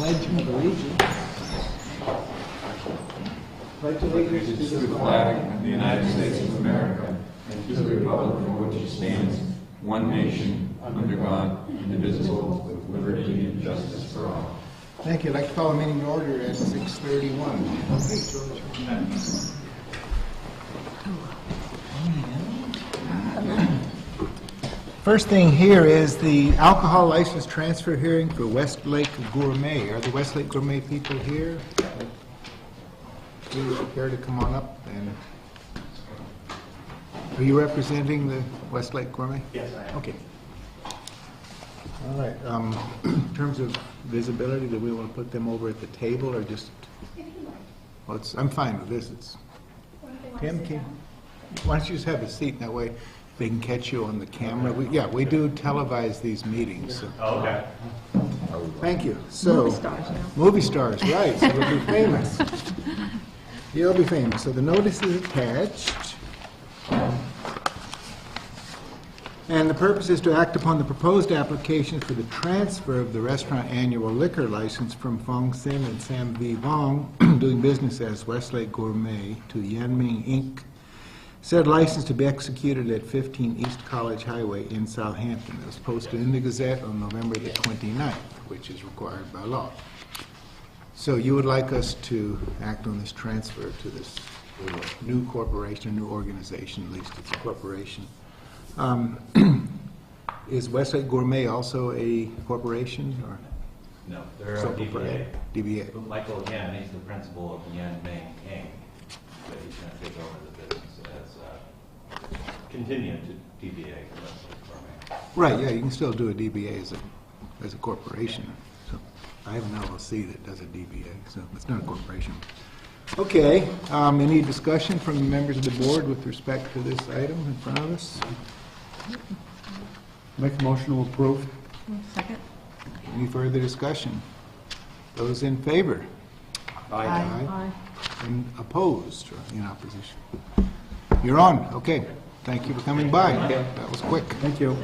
Pledge of Allegiance. Pledge allegiance to the flag of the United States of America and to the republic for which it stands, one nation, under God, indivisible, with liberty and justice for all. Thank you. I'd like to call a meeting to order at 6:31. First thing here is the alcohol license transfer hearing for Westlake Gourmet. Are the Westlake Gourmet people here? Do you care to come on up? And are you representing the Westlake Gourmet? Yes, I am. Okay. All right. In terms of visibility, do we want to put them over at the table or just? Well, I'm fine with this. It's Tim. Why don't you just have a seat? That way they can catch you on the camera. We do televise these meetings. So. Oh, okay. Thank you. So, Movie stars now. Movie stars, right? So we'll be famous. You'll be famous. So the notice is attached. And the purpose is to act upon the proposed application for the transfer of the restaurant annual liquor license from Fong Sim and Sam V. Vong, doing business as Westlake Gourmet, to Yanming Inc. Said license to be executed at 15 East College Highway in Southampton. It was posted in the Gazette on November the 29th, which is required by law. So you would like us to act on this transfer to this new corporation, new organization, at least it's a corporation. Is Westlake Gourmet also a corporation, or? No, they're a sole DBA. proprietor? DBA. But Michael, again, he's the principal of Yanming Inc., but he's going to take over the business as continue to DBA. Right, yeah, you can still do a DBA as a corporation. So I have an LLC that does a DBA, so it's not a corporation. Okay, any discussion from the members of the board with respect to this item in front of us? Make a motion to approve. Second. Any further discussion? Those in favor? Aye. And opposed, or in opposition? You're on, okay. Thank you for coming by. That was quick. Thank you.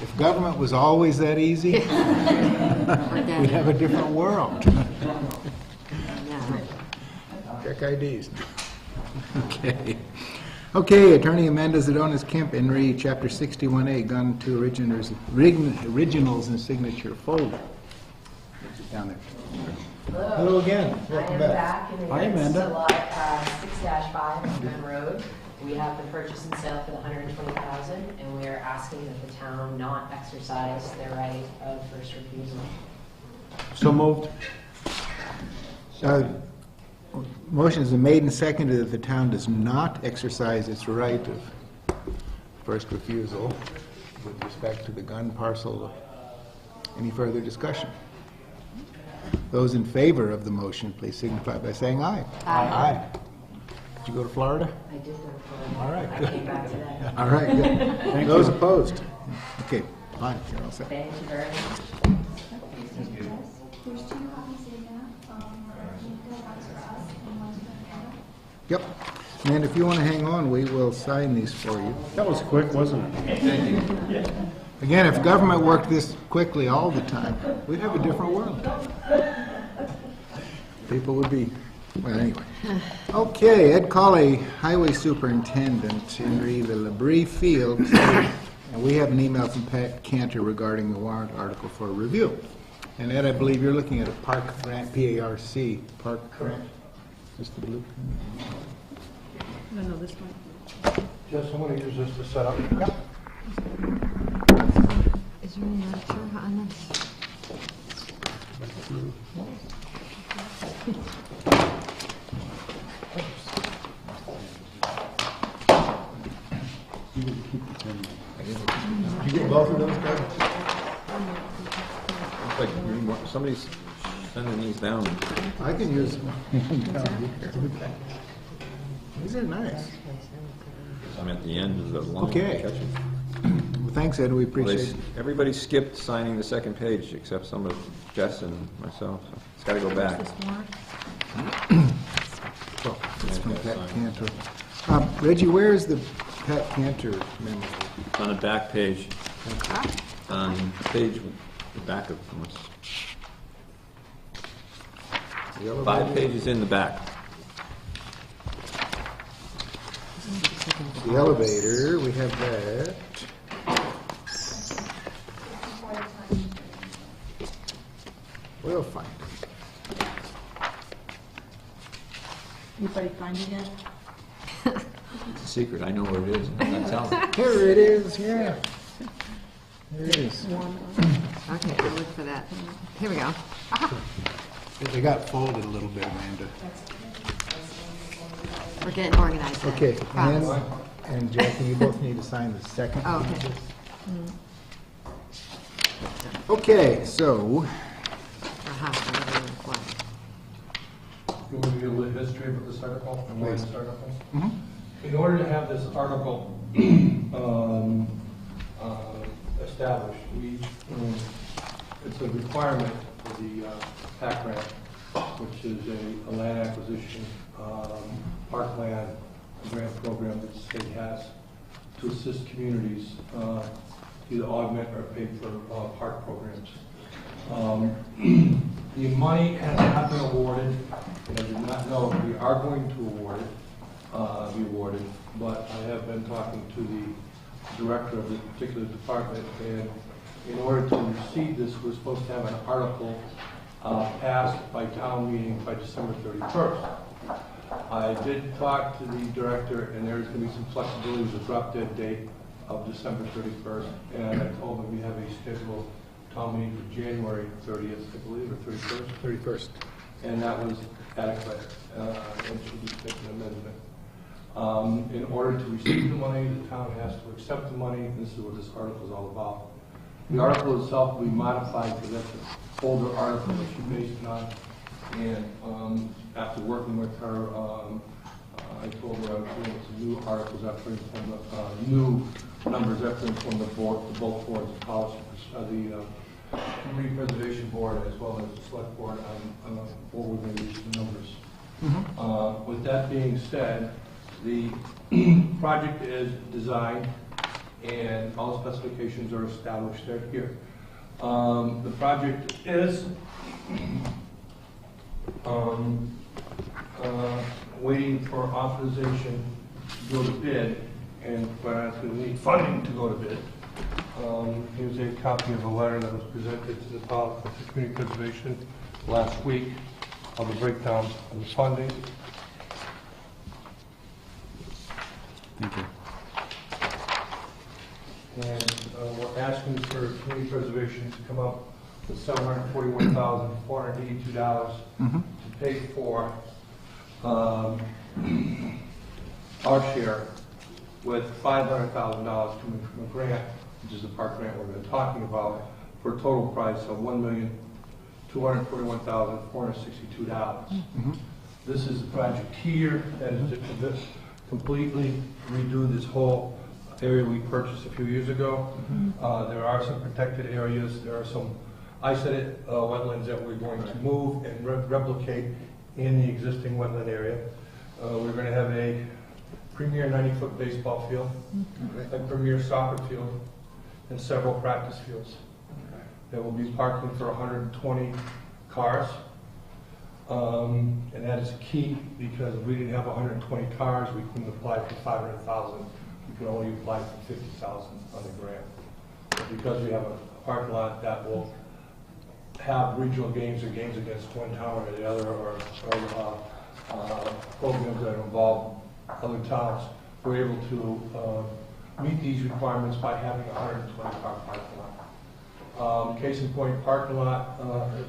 If government was always that easy, we'd have a different world. Check IDs. Okay. Okay, Attorney Amanda Zadonis Kemp, Enri, Chapter 61A, Gun to Originals and Signature Folder. Down there. Hello again. I Welcome am back. back in Hi, regards Amanda. to lot 6-5 on Glen Road. We have the purchase and sale for the $120,000, and we are asking that the town not exercise their right of first refusal. So moved. Motion is made and seconded that the town does not exercise its right of first refusal with respect to the gun parcel. Any further discussion? Those in favor of the motion, please signify by saying aye. Aye. Did you go to Florida? I did go to Florida. All right, I good. came back today. All right, good. Those opposed? Okay, fine, you're all set. Thank you very much. There's two copies in there, one's for us and one's for Amanda. Yep. And if you want to hang on, we will sign these for you. That was quick, wasn't it? Again, if government worked this quickly all the time, we'd have a different world. People would be, well, anyway. Okay, Ed Colley, Highway Superintendent in the Labrie Field. And we have an email from Pat Cantor regarding the warrant article for review. And Ed, I believe you're looking at a park grant, P-A-R-C, park grant. Just the blue. No, this one. Just somebody use this to set up. Yep. Is there any lecture on this? Did you get both of those, Doug? Looks like somebody's sending these down. I can use them. These are nice. I'm at the end of the line. Okay. Catch it. Well, thanks, Ed, we appreciate it. Everybody skipped signing the second page except some of Jess and myself. So it's got to go back. This warrant? Oh, it's from Pat Cantor. Reggie, where is the Pat Cantor memo? On the back page, on page the back of them. The elevator. 5 pages in the back. The elevator, we have that. We'll find it. Anybody find it yet? It's a secret. I know where it is. I'm not telling. Here it is, yeah. There it is. Okay, I'll look for that. Here we go. They got folded a little bit, Amanda. We're getting organized. then. Okay, Promise. and Jackie, you both need to sign the second. Oh, page okay. of this. Okay, so, Aha, whatever you require. You want me to give a little history of this article? Please. This article? mhm. In order to have this article established, it's a requirement for the PAC grant, which is a land acquisition, parkland grant program that the state has to assist communities either augment or pay for park programs. The money has not been awarded, and I do not know if we are going to award it. Be awarded, but I have been talking to the director of the particular department, and in order to receive this, we're supposed to have an article passed by town meeting by December 31st. I did talk to the director, and there's going to be some flexibility with the drop dead date of December 31st, and I told him we have a scheduled town meeting for January 30th, I believe, or 31st. 31st. And that was adequate, and should be make an amendment. In order to receive the money, the town has to accept the money, and this is what this article is all about. The article itself will be modified because that's an older article that she based it on, and after working with her, I told her I was doing some new articles after from the new numbers after from the board, the both boards, the policy, the Community Preservation Board, as well as the Select Board on what we're going to use the numbers. With that being said, the project is designed and all specifications are established there here. The project is waiting for authorization to go to bid, and quite honestly, we need funding to go to bid. Here's a copy of a letter that was presented to the Community Preservation last week of the breakdown of the funding. Thank you. And we're asking for community preservation to come up with $741,482 to pay for our share, with $500,000 coming from a grant, which is the park grant we've been talking about, for a total price of $1,241,462. This is the project here that is to completely redo this whole area we purchased a few years ago. There are some protected areas. There are some isolated wetlands that we're going to move and replicate in the existing wetland area. We're going to have a premier 90-foot baseball field, a premier soccer field, and several practice fields. There will be parking for 120 cars. And that is key, because if we didn't have 120 cars, we couldn't apply for 500,000. We could only apply for 50,000 on the grant. But because we have a parking lot that will have regional games or games against one town or the other, or programs that involve other towns, we're able to meet these requirements by having a 120-car parking lot. Case in point, parking lot,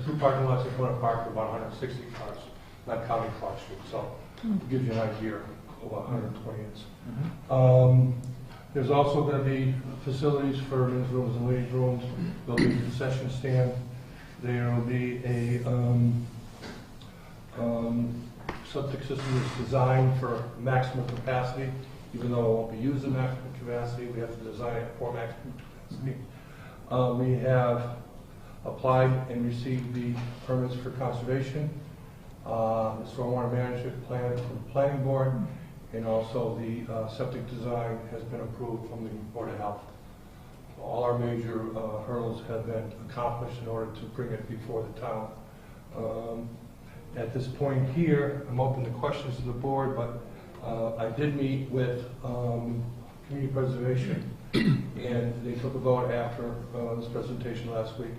two parking lots in front of park for about 160 cars, not counting Clark Street. So it gives you an idea of what 120 is. There's also going to be facilities for men's rooms and ladies' rooms. There'll be a concession stand. There will be a septic system that's designed for maximum capacity. Even though it won't be used at maximum capacity, we have to design it for maximum capacity. We have applied and received the permits for conservation, the stormwater management plan from the planning board, and also the septic design has been approved from the Board of Health. all our major hurdles have been accomplished in order to bring it before the town. At this point here, I'm open to questions to the board, but I did meet with community preservation, and they took a vote after this presentation last week,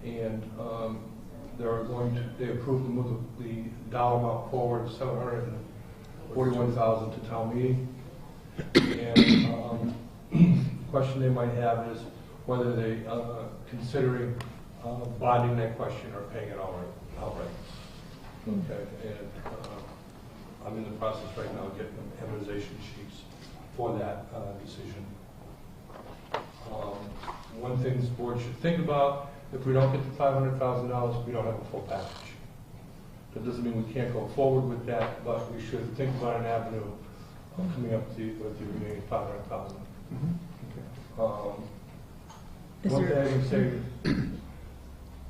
and they approved to move the dollar amount forward, $741,000 to town meeting. And the question they might have is whether they considering bonding that question or paying it outright. Okay, and I'm in the process right now of getting amortization sheets for that decision. One thing this board should think about, if we don't get the $500,000, we don't have a full package. That doesn't mean we can't go forward with that, but we should think about an avenue of coming up with the remaining $500,000. One thing I can say,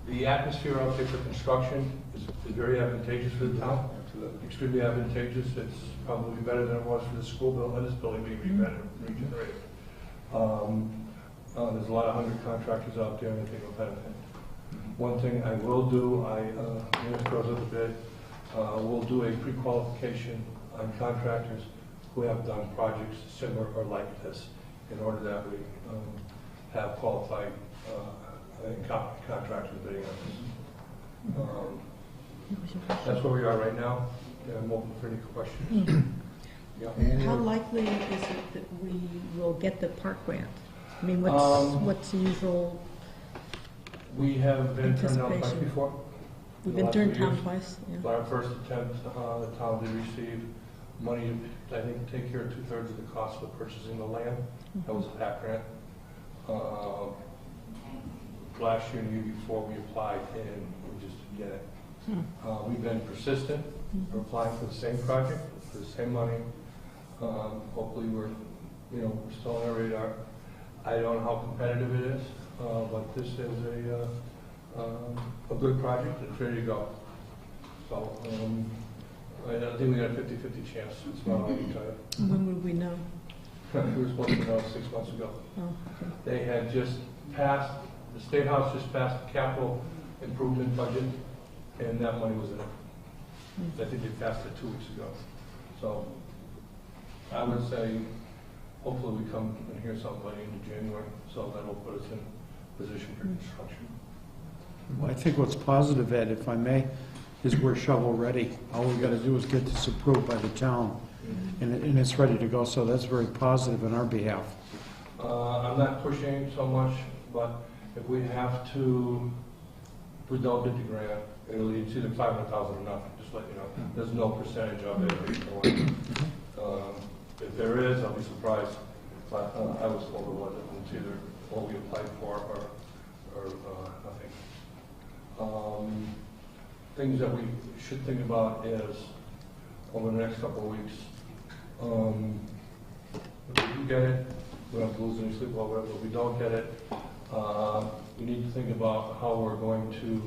the atmosphere out there for construction is very advantageous for the town. Extremely advantageous. It's probably better than it was for the school building. This building may be better regenerated. There's a lot of 100 contractors out there, and I think will benefit. One thing I will do, this goes up a bit, we'll do a pre-qualification on contractors who have done projects similar or like this, in order that we have qualified contractors bidding on this. That's where we are right now. I'm open for any questions. Yeah. How likely is it that we will get the park grant? I mean, what's the usual? We have been turned down twice before. We've been turned down twice. By our first attempt, the town did receive money, I think, to take care of 2/3 of the cost of purchasing the land. That was a PAC grant. Last year and the year before, we applied and we just didn't get it. We've been persistent. We're applying for the same project, for the same money. Hopefully we're still on our radar. I don't know how competitive it is, but this is a good project. It's ready to go. So I think we got a 50-50 chance. It's not all you tell you. When would we know? We were supposed to know 6 months ago. Oh, okay. They had just passed, the State House just passed the capital improvement budget, and that money was in it. I think they passed it 2 weeks ago. So I would say, hopefully we come and hear something by the end of January, so that'll put us in position for construction. Well, I think what's positive, Ed, if I may, is we're shovel ready. All we got to do is get this approved by the town, and it's ready to go. So that's very positive on our behalf. I'm not pushing so much, but if we have to, if we don't get the grant, it's either 500,000 or nothing. Just let you know, there's no percentage of it. If there is, I'll be surprised. But I was told it wasn't. It's either what we applied for or nothing. Things that we should think about is over the next couple of weeks. If we do get it, we don't have to lose any sleep over it. But if we don't get it, we need to think about how we're going to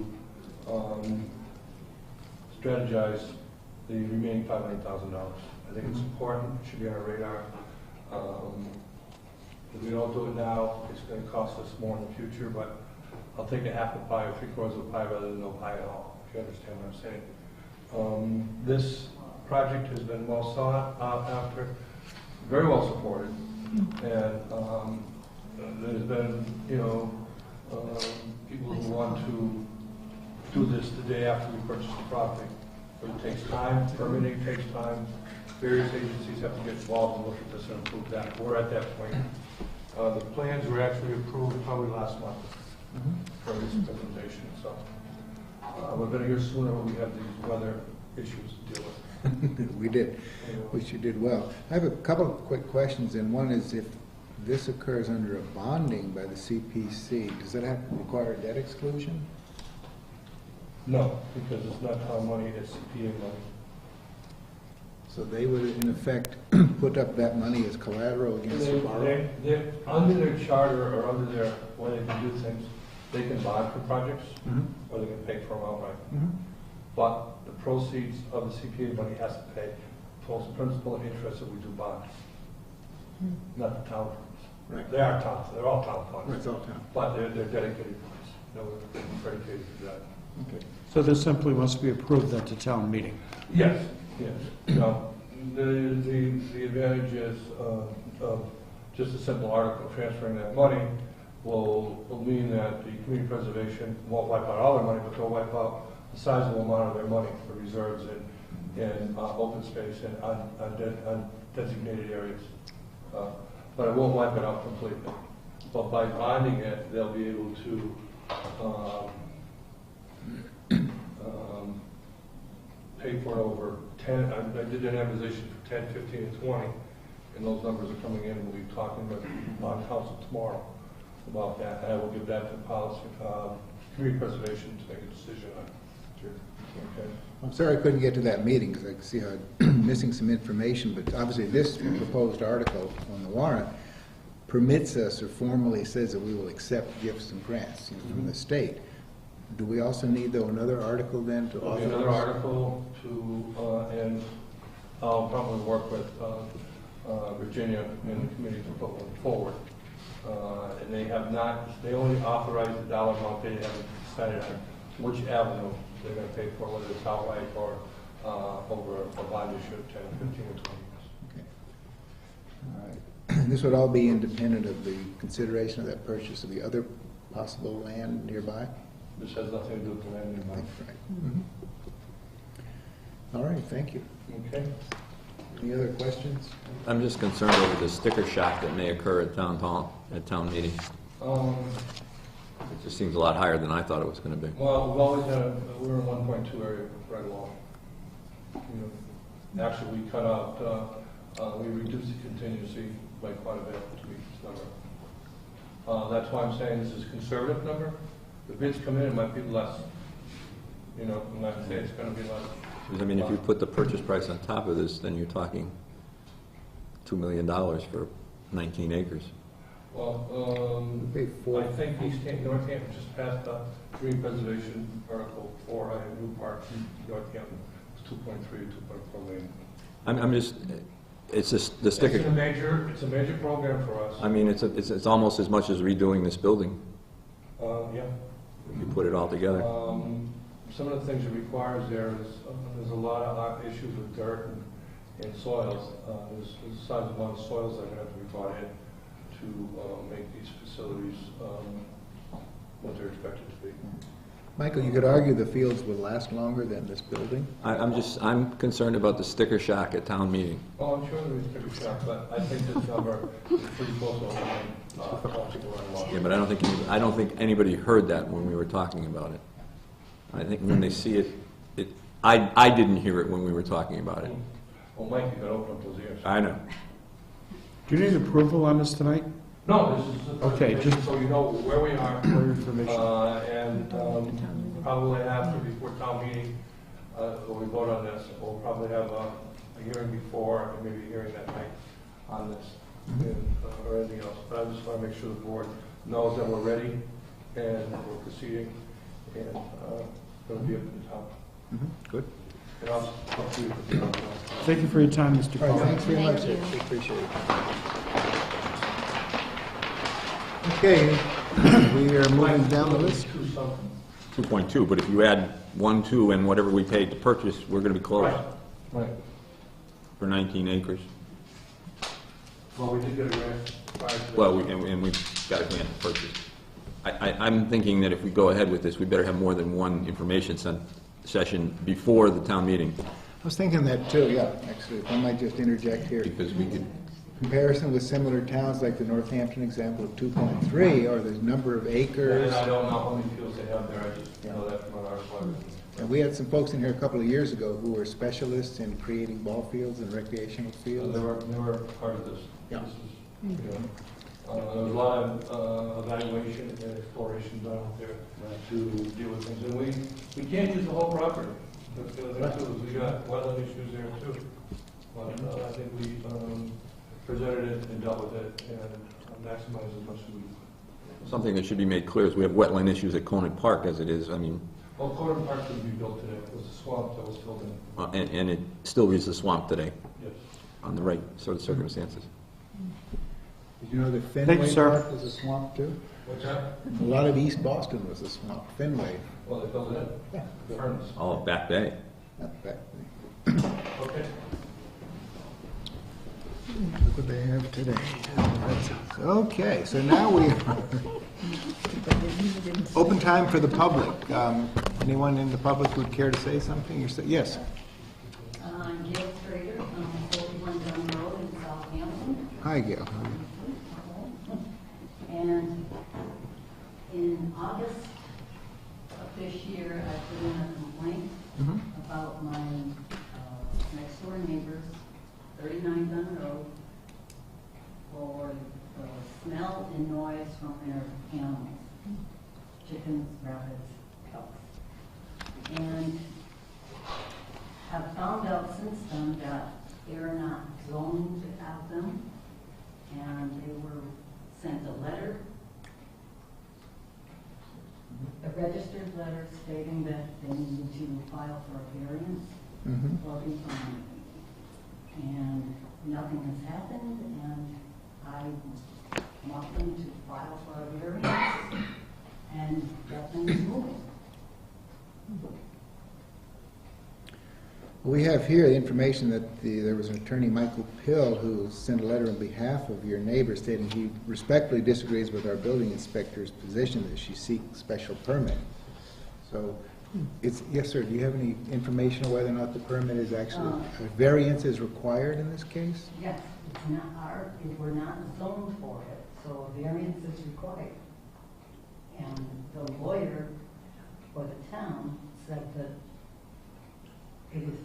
strategize the remaining $500,000. I think it's important. It should be on our radar. If we don't do it now, it's going to cost us more in the future. But I'll take a half a pie or 3/4 of a pie rather than no pie at all. If you understand what I'm saying. This project has been well sought after, very well supported, and there's been people who want to do this the day after we purchase the property. But it takes time. Permitting takes time. Various agencies have to get involved and look at this and approve that. We're at that point. The plans were actually approved probably last month for this presentation. So we're going to hear sooner when we have these weather issues to deal with. We did, which you did well. I have a couple of quick questions, and one is if this occurs under a bonding by the CPC, does that have to require a debt exclusion? No, because it's not town money, it's CPA money. So they would, in effect, put up that money as collateral against the borrower? Under their charter or under their way they can do things, they can bond for projects, or they can pay for them outright. But the proceeds of the CPA money has to pay both principal and interest if we do bond, not the town. Right. They are town, they're all town Right, funds, it's all town. but they're dedicated funds. No, we're dedicated to that. Okay. So this simply must be approved at the town meeting. Yes, yes. No, the advantage is of just a simple article transferring that money will mean that the community preservation won't wipe out all their money, but they'll wipe out a sizable amount of their money for reserves and open space and undesignated areas. But it won't wipe it out completely. But by bonding it, they'll be able to pay for it over 10, I did an amortization for 10, 15, and 20, and those numbers are coming in, we'll be talking with bond council tomorrow about that, and I will give that to policy, community preservation to make a decision on. Sure. Okay. I'm sorry I couldn't get to that meeting, because I could see I'm missing some information, but obviously this proposed article on the warrant permits us or formally says that we will accept gifts and grants, you know, from the state. Do we also need, though, another article then to There'll be authorize? another article to, and I'll probably work with Virginia and the committee to put one forward. And they have not, they only authorized the dollar amount, they haven't decided on which avenue they're going to pay for, whether it's outright or over a bond issue of 10, 15, or 20 years. Okay. All right. This would all be independent of the consideration of that purchase of the other possible land nearby? This has nothing to do with the land anymore. Right. All right, thank you. Okay? Any other questions? I'm just concerned over the sticker shock that may occur at town hall, at town meeting. It just seems a lot higher than I thought it was going to be. Well, we've always had, we're in 1.2 area right along. You know, actually, we cut out, we reduced the contingency by quite a bit to meet this number. That's why I'm saying this is a conservative number. The bids come in, it might be less. You know, I'm not saying it's going to be less. Because, I mean, if you put the purchase price on top of this, then you're talking $2 million for 19 acres. Well, Okay, I think Northampton just passed a tree preservation article for a new park in Northampton. It's 2.3 or 2.4 million. I'm just, it's just the sticker. It's a major program for us. I mean, it's almost as much as redoing this building, Yeah. if you put it all together. Some of the things it requires there is, there's a lot of issues with dirt and soils. There's a sizable amount of soils that have to be brought in to make these facilities what they're expected to be. Michael, you could argue the fields will last longer than this building. I'm concerned about the sticker shock at town meeting. Oh, I'm sure there's a big shock, but I think this number is pretty close to what Yeah, but I don't think anybody heard that when we were talking about it. I think when they see it, I didn't hear it when we were talking about it. Well, Mike, you gotta open up those ears. I know. Do you need approval on this tonight? No, this is Okay, just- so you know where we are. For information. And probably after, before town meeting, when we vote on this, we'll probably have a hearing before, and maybe a hearing that night on this, or anything else. But I just want to make sure the board knows that we're ready, and we're proceeding, and going to be up at the top. Good. And I'll talk to you for the Thank you for your time, Mr. All right, Paul. thanks very much. Thank you. We appreciate it. Okay, we are moving down the list. 2.2, but if you add 1, 2, and whatever we paid to purchase, we're going to be close Right. for 19 acres. Well, we did get a grant prior to that. Well, and we've got a grant to purchase. I'm thinking that if we go ahead with this, we better have more than one information session before the town meeting, I was thinking that too, yeah, actually, if I might just interject here. because we could, Comparison with similar towns like the Northampton example of 2.3, or the number of acres. And I don't know how many fields they have there, I just know that from our article. And we had some folks in here a couple of years ago who were specialists in creating ball fields and recreational fields. They were part of this. Yeah. This is, you know, there was a lot of evaluation and exploration done out there to deal with things. And we can't use the whole property. That's the other thing too, is we got wetland issues there too. But I think we presented it and dealt with it and maximized as much as we could. something that should be made clear is we have wetland issues at Conant Park as it is. I mean, Well, Corridor Park couldn't be built today. It was a swamp that was filled in. and it still is a swamp today Yes. on the right sort of circumstances. Did you know that Thank you, Fenway sir. Park was a swamp too? What's that? A lot of East Boston was a swamp, Fenway. Well, they built it Yeah. in. Furnace. Oh, Back Bay. Not back Okay. Look what they have today. That's it. Okay, so now we are open time for the public. Anyone in the public would care to say something? Yes. I'm Gail Strader, 41 Dunn Road in Southampton. Hi, Gail. And in August of this year, I put in a complaint Mhm. about my next door neighbors, 39 Dunn Road, for the smell and noise from their animals, chickens, rabbits, ducks. And have found out since then that they're not zoned to have them, and they were sent a letter, a registered letter stating that they needed to file for a variance Mhm. or refund. And nothing has happened, and I want them to file for a variance and get things moving. We have here the information that there was an attorney, Michael Pill, who sent a letter on behalf of your neighbor stating he respectfully disagrees with our building inspector's position that she seeks special permit. So, yes, sir, do you have any information on whether or not the permit is actually, a variance is required in this case? Yes, it's not we're not zoned for it, so a variance is required. And the lawyer for the town said that it is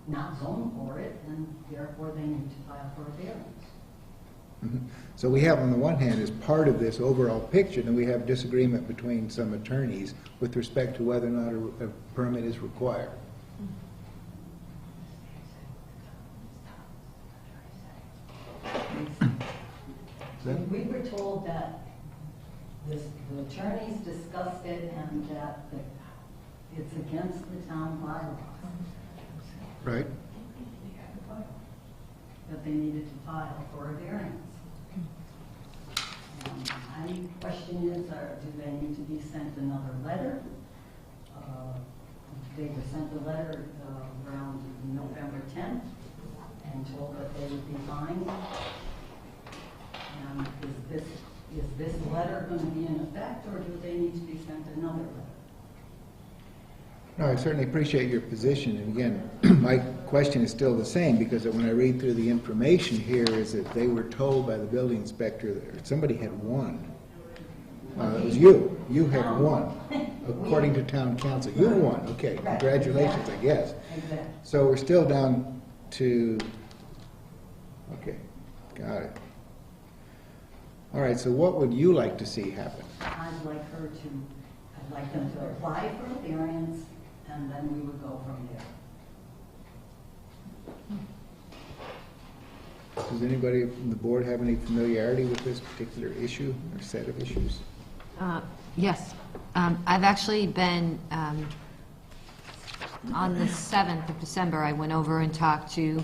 not zoned for it, and therefore they need to file for a variance. Mhm. So we have, on the one hand, as part of this overall picture, then we have disagreement between some attorneys with respect to whether or not a permit is required. We were told that the attorneys discussed it and that it's against the town bylaws, Right? that they needed to file for a variance. My question is, do they need to be sent another letter? They were sent a letter around November 10th and told that they would be fine. And is this letter going to be in effect, or do they need to be sent another letter? No, I certainly appreciate your position, and again, my question is still the same, because when I read through the information here, is that they were told by the building inspector that somebody had won. It was you. You had won, according to town council. You won. Okay, congratulations, I guess. Exactly. So we're still down to, okay, got it. All right, so what would you like to see happen? I'd like them to apply for a variance, and then we would go from there. Does anybody from the board have any familiarity with this particular issue or set of issues? Yes. I've actually been, on the 7th of December, I went over and talked to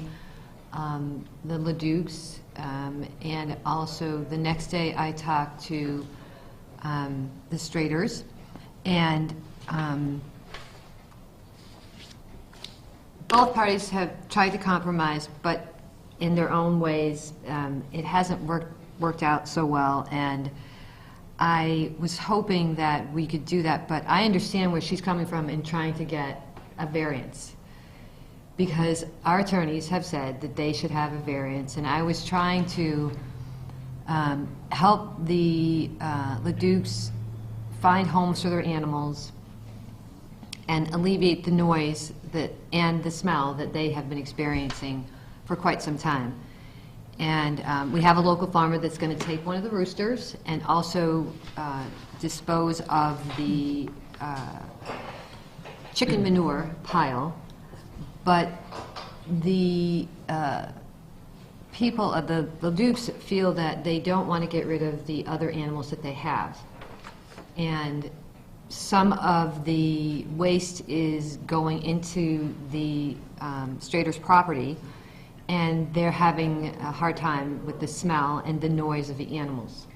the Ledukes, and also the next day I talked to the Straters, and both parties have tried to compromise, but in their own ways, it hasn't worked out so well, and I was hoping that we could do that, but I understand where she's coming from in trying to get a variance, because our attorneys have said that they should have a variance, and I was trying to help the Ledukes find homes for their animals and alleviate the noise and the smell that they have been experiencing for quite some time. And we have a local farmer that's going to take one of the roosters and also dispose of the chicken manure pile. But the people of the Dukes feel that they don't want to get rid of the other animals that they have. And some of the waste is going into the Strader's property, and they're having a hard time with the smell and the noise of the animals.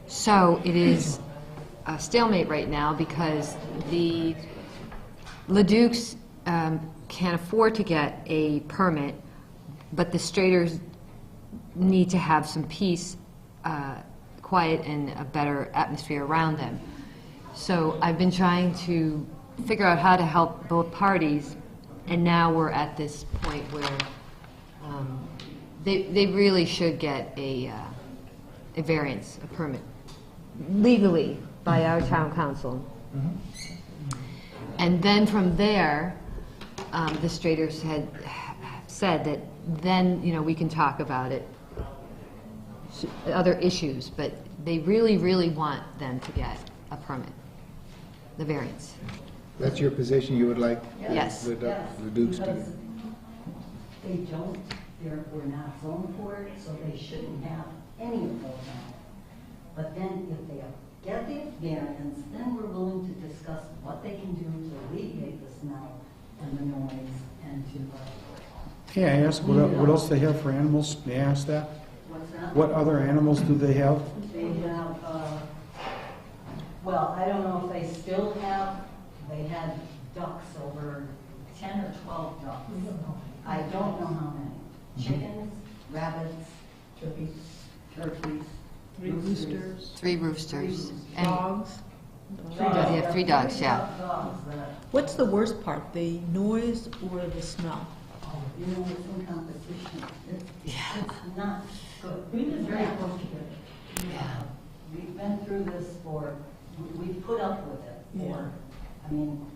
So it is a stalemate right now because the Ledukes can't afford to get a permit, but the Straters need to have some peace, quiet, and a better atmosphere around them. So I've been trying to figure out how to help both parties, and now we're at this point where they really should get a variance, a permit, legally by our town council. And then from there, the Straters had said that then, you know, we can talk about it, other issues, but they really, really want them to get a permit, the variance. That's your position, you would like Yes. the Dukes to? Because they don't, we're not zoned for it, so they shouldn't have any of those on it. But then if they get the variance, then we're willing to discuss what they can do to alleviate the smell and the noise and to, May I ask what else they have for animals? May I ask that? what's that? What other animals do they have? They have, well, I don't know if they still have, they had ducks, over 10 or 12 ducks. I don't know how many. Chickens, rabbits, turkeys, Three roosters, 3 roosters. And dogs. They have 3 dogs, yeah. Dogs that, What's the worst part, the noise or the smell? you know, it's in competition. It's not good. It's very close together. Yeah. We've been through this for, we've put up with it for, I mean,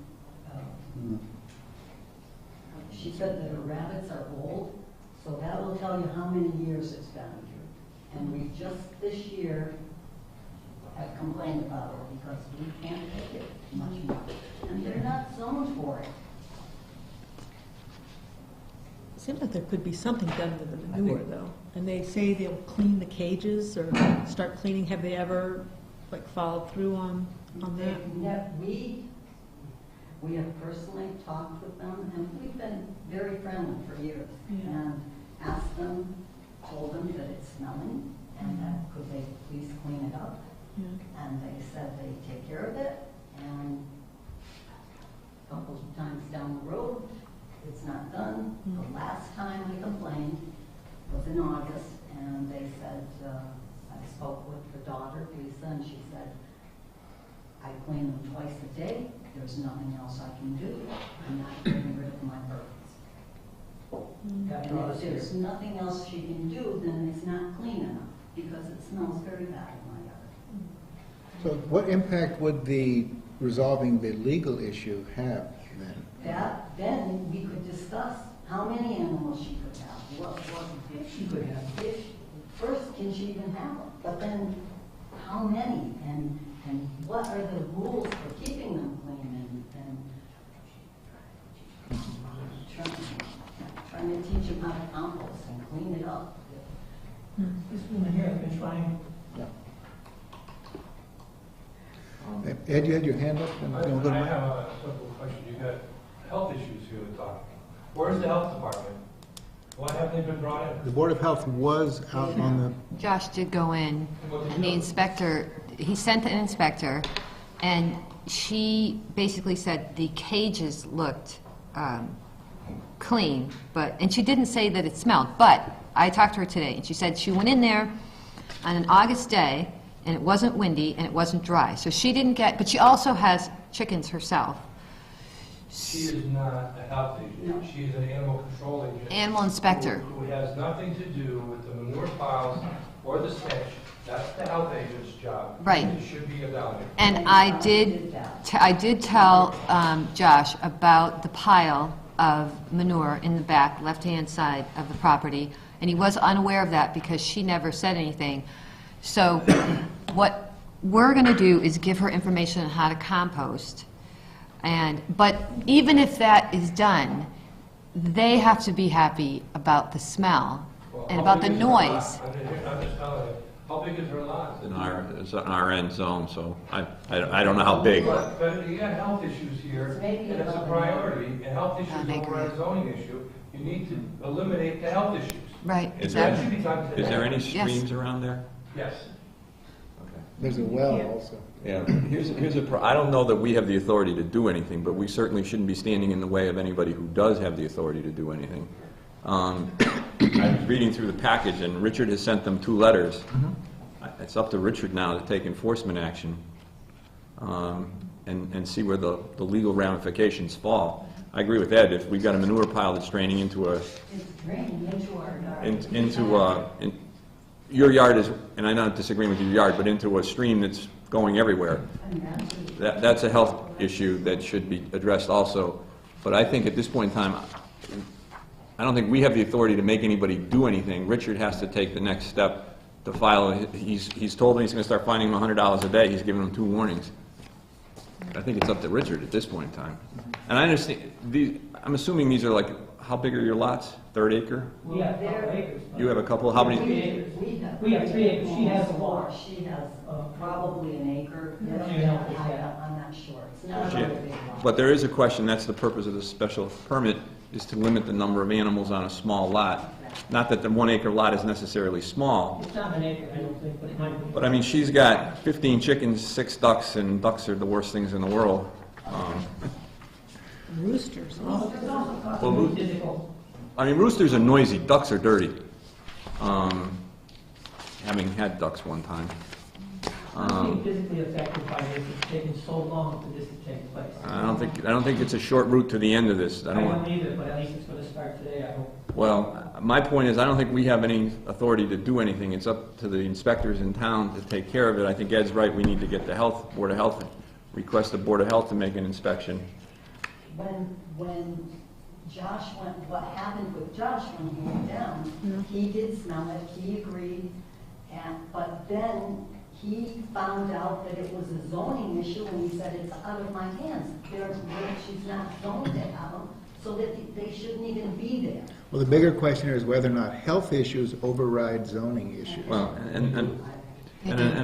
she said that her rabbits are old, so that will tell you how many years it's been through. And we just this year have complained about it because we can't take it much more. And they're not zoned for it. Seems like there could be something done to the manure, though. And they say they'll clean the cages or start cleaning. Have they ever, like, followed through on that? We have personally talked with them, and we've been very friendly for years. Yeah. And asked them, told them that it's smelling, and that could they please clean it up. Yeah. And they said they take care of it, and a couple of times down the road, it's not done. The last time I complained was in August, and they said, I spoke with the daughter, Lisa, and she said, I clean them twice a day. There's nothing else I can do. I'm not getting rid of my birds. And if there's nothing else she can do, then it's not clean enough, because it smells very bad in my yard. So what impact would the resolving the legal issue have then? Then we could discuss how many animals she could have, what fish she could have. Fish, first, can she even have them? But then, how many? And what are the rules for keeping them clean? And trying to teach them how to compost and clean it up. This woman here has been trying. Ed, you had your hand up? And I you wanna go to Mike? have a simple question. You got health issues here to talk. Where's the health department? Why haven't they been brought in? The Board of Health was out on Josh did go in, and the inspector, he sent an inspector, and she basically said the cages looked clean, and she didn't say that it smelled, but I talked to her today, and she said she went in there on an August day, and it wasn't windy, and it wasn't dry, so she didn't get, but she also has chickens herself. She is not a health agent. She is an animal control agent. Animal inspector. Who has nothing to do with the manure piles or the stench. That's the health agent's job. Right. It should be evaluated. And I did tell Josh about the pile of manure in the back, left-hand side of the property, and he was unaware of that because she never said anything. So what we're going to do is give her information on how to compost. But even if that is done, they have to be happy about the smell and about the noise. I'm just telling you, How big is her lot? It's an RN zone, so I don't know how big. But you got health issues here, So maybe and it's a 11 priority, and health issues I agree. over a zoning issue. You need to eliminate the health issues. Right, Is there- That should exactly. be done today. Is there any Yes. streams around there? Yes. Okay. There's a well also. Yeah, I don't know that we have the authority to do anything, but we certainly shouldn't be standing in the way of anybody who does have the authority to do anything. I was reading through the package, and Richard has sent them 2 letters. It's up to Richard now to take enforcement action, and see where the legal ramifications fall. I agree with Ed, if we've got a manure pile that's draining into a, It's draining into our yard. into your yard is, and I'm not disagreeing with your yard, but into a stream that's going everywhere. And That's a health issue that should be addressed also. But I think at this point in time, I don't think we have the authority to make anybody do anything. Richard has to take the next step to file. He's told me he's going to start fining him $100 a day. He's given him 2 warnings. I think it's up to Richard at this point in time. And I understand, I'm assuming these are like, how big are your lots? 1/3 acre? We have 12 acres. You have a couple, how many? We have 3 acres. She has a more. lot. She has probably an acre. Yeah. I'm not sure. It's not a She- very big lot. But there is a question, that's the purpose of the special permit, is to limit the number of animals on a small lot. Not that the 1 acre lot is necessarily small, It's not an acre, I don't think, but it might be. but I mean, she's got 15 chickens, 6 ducks, and ducks are the worst things in the world. Roosters. Well, it's also Well, possibly physical. I mean, roosters are noisy, ducks are dirty. Having had ducks one time. I'm being physically affected by this, it's taken so long for this to take place. I don't think it's a short route to the end of this. I don't either, but at least it's gonna start today, I hope. Well, my point is, I don't think we have any authority to do anything. It's up to the inspectors in town to take care of it. I think Ed's right, we need to get the Board of Health, request the Board of Health to make an inspection. When Josh went, what happened with Josh when he went down, he did smell it, he agreed, but then he found out that it was a zoning issue, and he said, it's out of my hands. She's not zoned to have them, so that they shouldn't even be there. Well, the bigger question here is whether or not health issues override zoning issues. Well, and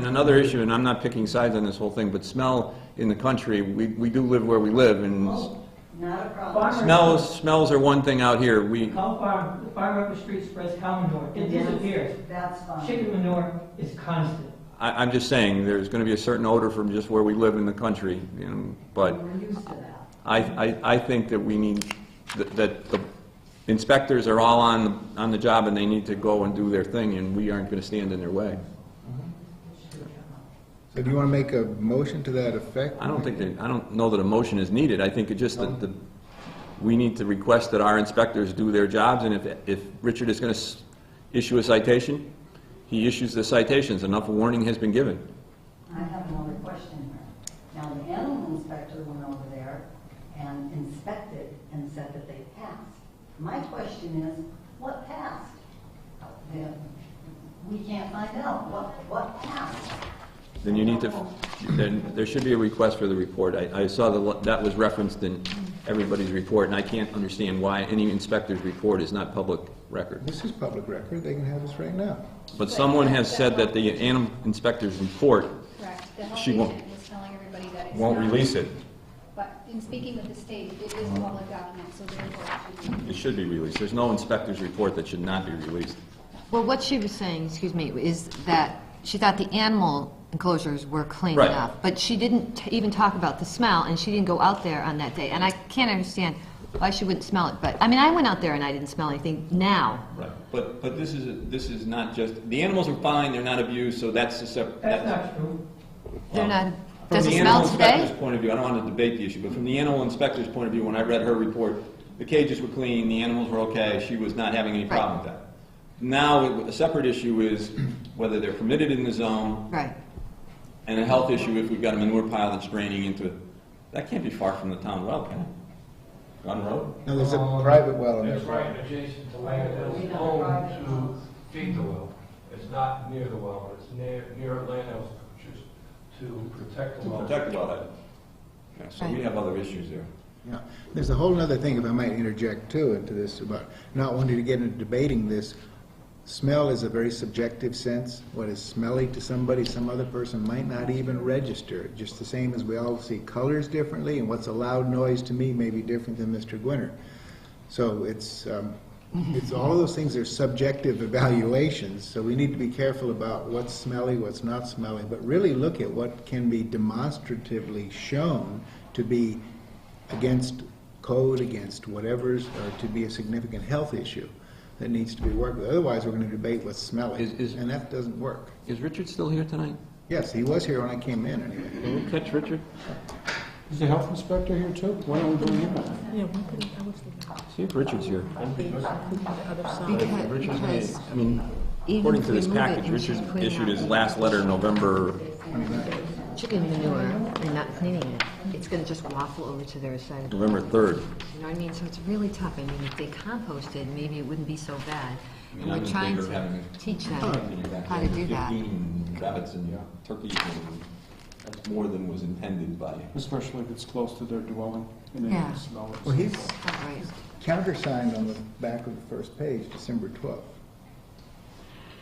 another issue, and I'm not picking sides on this whole thing, but smell in the country, we do live where we live, and Not a problem. smells are one thing out here. Cow farm, the farm up the street spreads cow manure, it disappears. That's fine. Chicken manure is constant. I'm just saying, there's going to be a certain odor from just where we live in the country, but We're used to that. I think that we need, that the inspectors are all on the job, and they need to go and do their thing, and we aren't going to stand in their way. So do you want to make a motion to that effect? I don't know that a motion is needed. I think it just that we need to request that our inspectors do their jobs, and if Richard is going to issue a citation, he issues the citations. Enough warning has been given. I have another question here. Now, the animal inspector went over there and inspected and said that they passed. My question is, what passed? We can't find out what passed. Then you need to, then there should be a request for the report. I saw that was referenced in everybody's report, and I can't understand why any inspector's report is not public record. This is public record, they can have this right now. But someone has said that the animal inspector's report, Correct. The health She won't- agent was telling everybody that it's won't not. release it. But in speaking with the state, it is a public document, so therefore it should be. It should be released. There's no inspector's report that should not be released. Well, what she was saying, excuse me, is that she thought the animal enclosures were clean Right. enough, but she didn't even talk about the smell, and she didn't go out there on that day. And I can't understand why she wouldn't smell it, but, I mean, I went out there and I didn't smell anything now. Right. But this is not just, the animals are fine, they're not abused, so that's a separate. That's not true. They're not, From does it the smell animal today? inspector's point of view, I don't want to debate the issue, but from the animal inspector's point of view, when I read her report, the cages were clean, the animals were okay, she was not having any problem with that. Now, a separate issue is whether they're permitted in the zone, Right. and a health issue if we've got a manure pile that's draining into it. That can't be far from the town well, can it? Gun Road? No, there's a private well in It's there. right adjacent to land that's owned to feed the well. It's not near the well, it's near land that was purchased to protect the well. Protect the wellhead. Yeah, so we Right. have other issues there. Yeah. There's a whole other thing, if I might interject too, into this, about not wanting to get into debating this. Smell is a very subjective sense. What is smelly to somebody, some other person might not even register it. Just the same as we all see colors differently, and what's a loud noise to me may be different than Mr. Gwinner. So it's all of those things are subjective evaluations, so we need to be careful about what's smelly, what's not smelly, but really look at what can be demonstratively shown to be against code, against whatever's, or to be a significant health issue that needs to be worked with. Otherwise, we're going to debate what's smelly, and that doesn't work. Is Richard still here tonight? Yes, he was here when I came in, anyway. Can we catch Richard? Is the health inspector here too? Why don't we bring him in? Yeah, why couldn't, I was thinking, See if Richard's here. maybe the other side. Richard's, I mean, Even according if to we this move it package, and Richard she's cleaning issued out his last letter November. chicken manure and not cleaning it, it's gonna just waffle over to their side of the November 3rd. You know what I mean? So it's really tough. I mean, if they composted, maybe it wouldn't be so bad. I mean, We're I'm in trying favor of to having teach them Oh, how to do that. 15 rabbits and turkeys, and that's more than was intended by. Especially if it's close to their dwelling and they Yeah. can smell it. Well, he's All right. countersigned on the back of the first page, December 12th.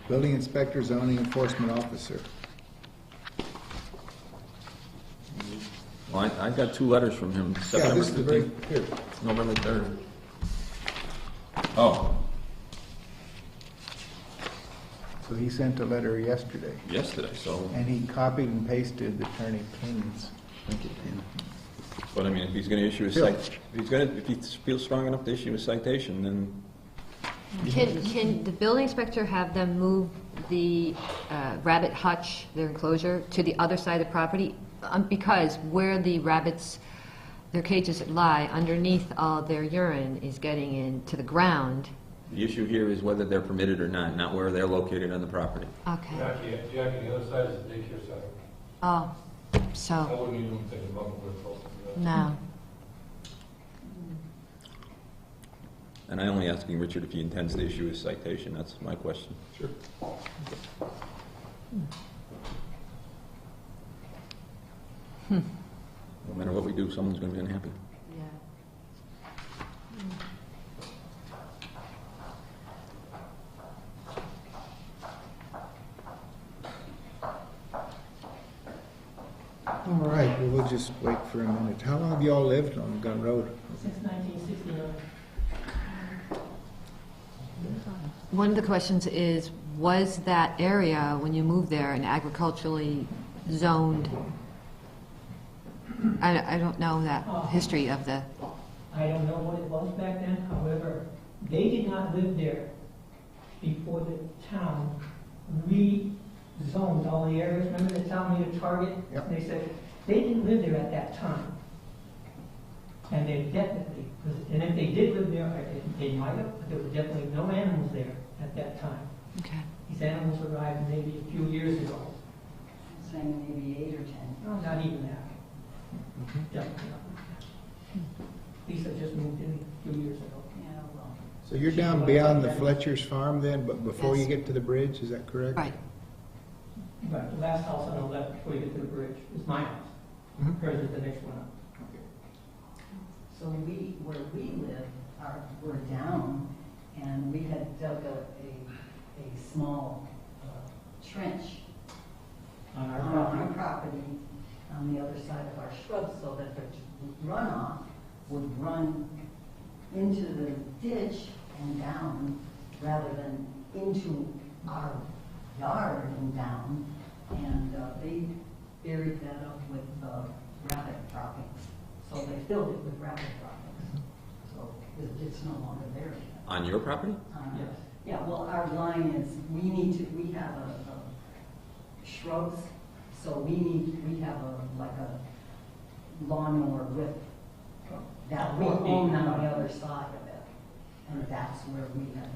Building inspector, zoning enforcement officer. Well, I got 2 letters from him, Yeah, September this is the very, 15th, here. November 3rd. Oh, So he sent a letter yesterday, yesterday, so, and he copied and pasted Attorney King's. but I mean, if he's gonna issue a if he feels strong enough to issue a citation, then Can the building inspector have them move the rabbit hutch, their enclosure, to the other side of the property? Because where the rabbits, their cages lie, underneath all their urine is getting into the ground. the issue here is whether they're permitted or not where they're located on the property. Okay. Jackie, the other side is the daycare center. Oh, I so, wouldn't even think about moving closer to that. no. And I only asking Richard if he intends to issue his citation, that's my question. Sure. No matter what we do, someone's gonna be unhappy. All right, well, we'll just wait for a minute. How long have you all lived on Gun Road? Since 1969. One of the questions is, was that area, when you moved there, an agriculturally zoned? I don't know that history of the, I don't know what it was back then, however, they did not live there before the town rezoned all the areas. Remember the town made a target? Yep. They said, they didn't live there at that time. And they definitely, and if they did live there, they might have, but there were definitely no animals there at that time. okay. These animals arrived maybe a few years ago. Saying maybe 8 or 10. No, not even that. Definitely not. Lisa just moved in a few years ago. Yeah, well. So you're down beyond the Fletcher's farm then, but before you get to the bridge, is that correct? Right. But the last house on the left before you get to the bridge is my house. Mhm. Hers is the next one up. So where we live, we're down, and we had dug a small trench On our on property. our property on the other side of our shrubs, so that the runoff would run into the ditch and down, rather than into our yard and down. And they buried that up with rabbit droppings. So they filled it with rabbit droppings. So it's no longer there yet. On your property? Yes. Yeah, well, our line is, we have a shrubs, so we have like a lawnmower with, that we own on the other side of it. And that's where we have,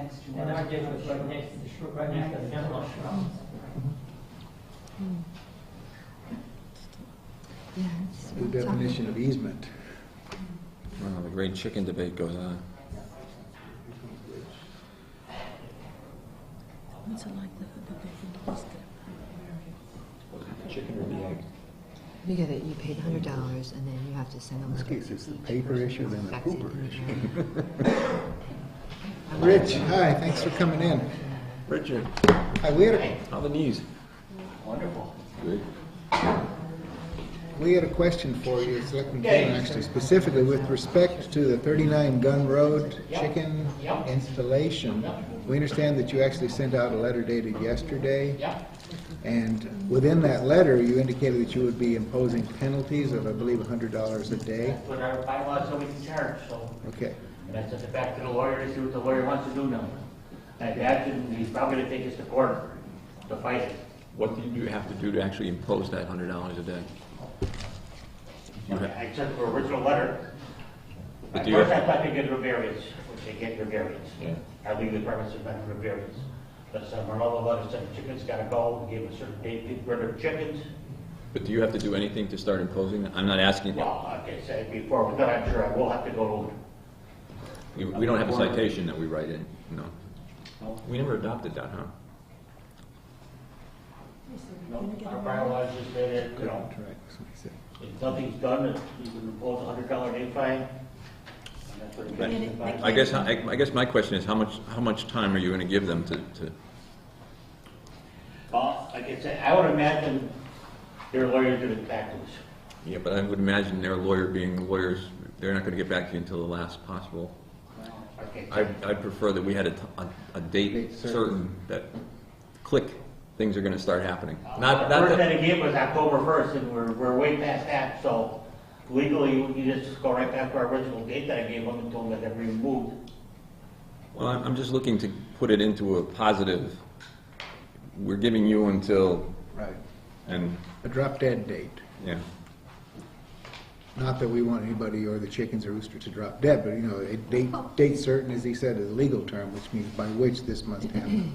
next to And our our. ditch was right next to the shrub, right next to the general shrubs. Yeah, it's The definition of easement. Well, the great chicken debate goes on. What's the likelihood that they can lose it? Chicken or the egg? You paid $100 and then you have to send them. In this case, it's the paper issue, then the pooper issue. Rich, hi, thanks for coming in. Richard, Hi, we had a, how are the knees? Wonderful. Good. we had a question for you, Selectman Taylor, actually, specifically with respect to the 39 Gun Road chicken installation. We understand that you actually sent out a letter dated yesterday. And within that letter, you indicated that you would be imposing penalties of, I believe, $100 a day. That's what our bylaws so we can charge, so. Okay. And I sent it back to the lawyer to see what the lawyer wants to do now. I imagine he's probably gonna take us to court to fight it. What do you have to do to actually impose that $100 a day? I sent the original letter. But At do you first, have- I thought they get a variance, which they get your variance. Yeah. Our legal department said not for variance. But some another letter said the chickens gotta go, we gave a certain date, get rid of chickens. But do you have to do anything to start imposing that? I'm not asking, Well, like I said before, but I'm sure I will have to go we don't have a citation that we write in, no. We never adopted that, huh? to, our bylaws just say that, you know, Correct, that's what he said. if nothing's done, you can impose $100 day fine. And that's what it Right. is. I guess my question is, how much time are you gonna give them to, Well, like I said, I would imagine their lawyer's gonna get back to us. yeah, but I would imagine their lawyer being lawyers, they're not gonna get back to you until the last possible. Like I said, I'd prefer that we had a date certain that, click, things are gonna start happening. Not the first that, that he gave was October 1st, and we're way past that, so legally, we can just go right back to our original date that I gave them and told them that they're removed. well, I'm just looking to put it into a positive, we're giving you until, Right. and, A drop dead date. yeah. Not that we want anybody or the chickens or rooster to drop dead, but, you know, a date certain, as he said, is a legal term, which means by which this must happen,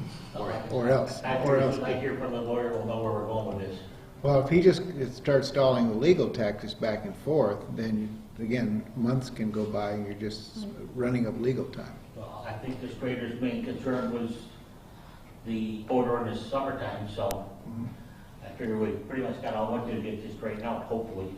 or else. After I hear from the lawyer, we'll know where we're going with this. Well, if he just starts stalling the legal tactics back and forth, then, again, months can go by and you're just running up legal time. Well, I think the trader's main concern was the odor in the summertime, so I figure we pretty much got all winter to get this straightened out, hopefully.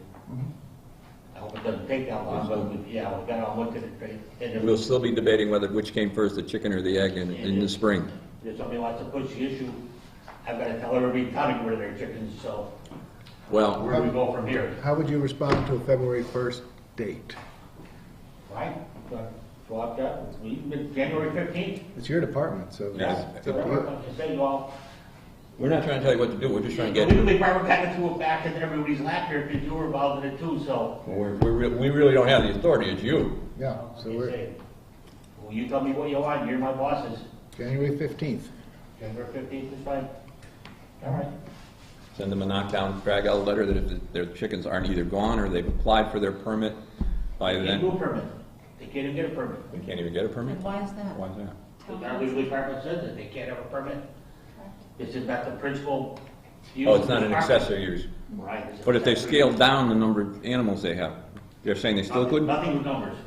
I hope it doesn't take that long, but yeah, we got all winter to straighten. We'll still be debating which came first, the chicken or the egg in the spring. If somebody wants to push the issue, I've got to tell everybody counting where their chickens, so Well, where do we go from here? How would you respond to a February 1st date? Right? Go out there, even January 15th. It's your department, so Yeah. it's up to you. Like I said, well, we're not trying to tell you what to do, we're just trying to the get, legal department got into it back and everybody's laughing because you were involved in it too, so. we really don't have the authority, it's you. Yeah, so Like I we're say, well, you tell me what you want, you're my bosses. January 15th. January 15th is fine. All right. Send them a knockdown, drag out letter that if their chickens aren't either gone or they've applied for their permit by They can't do a then. permit. They can't even get a permit. They can't even get a permit? And why is that? Why is that? Our legal department says that they can't have a permit. This is not the principal use. Oh, of it's the not an department. accessory use. Right. it's But if they accessory. scaled down the number of animals they have, they're saying they still couldn't? Nothing with numbers.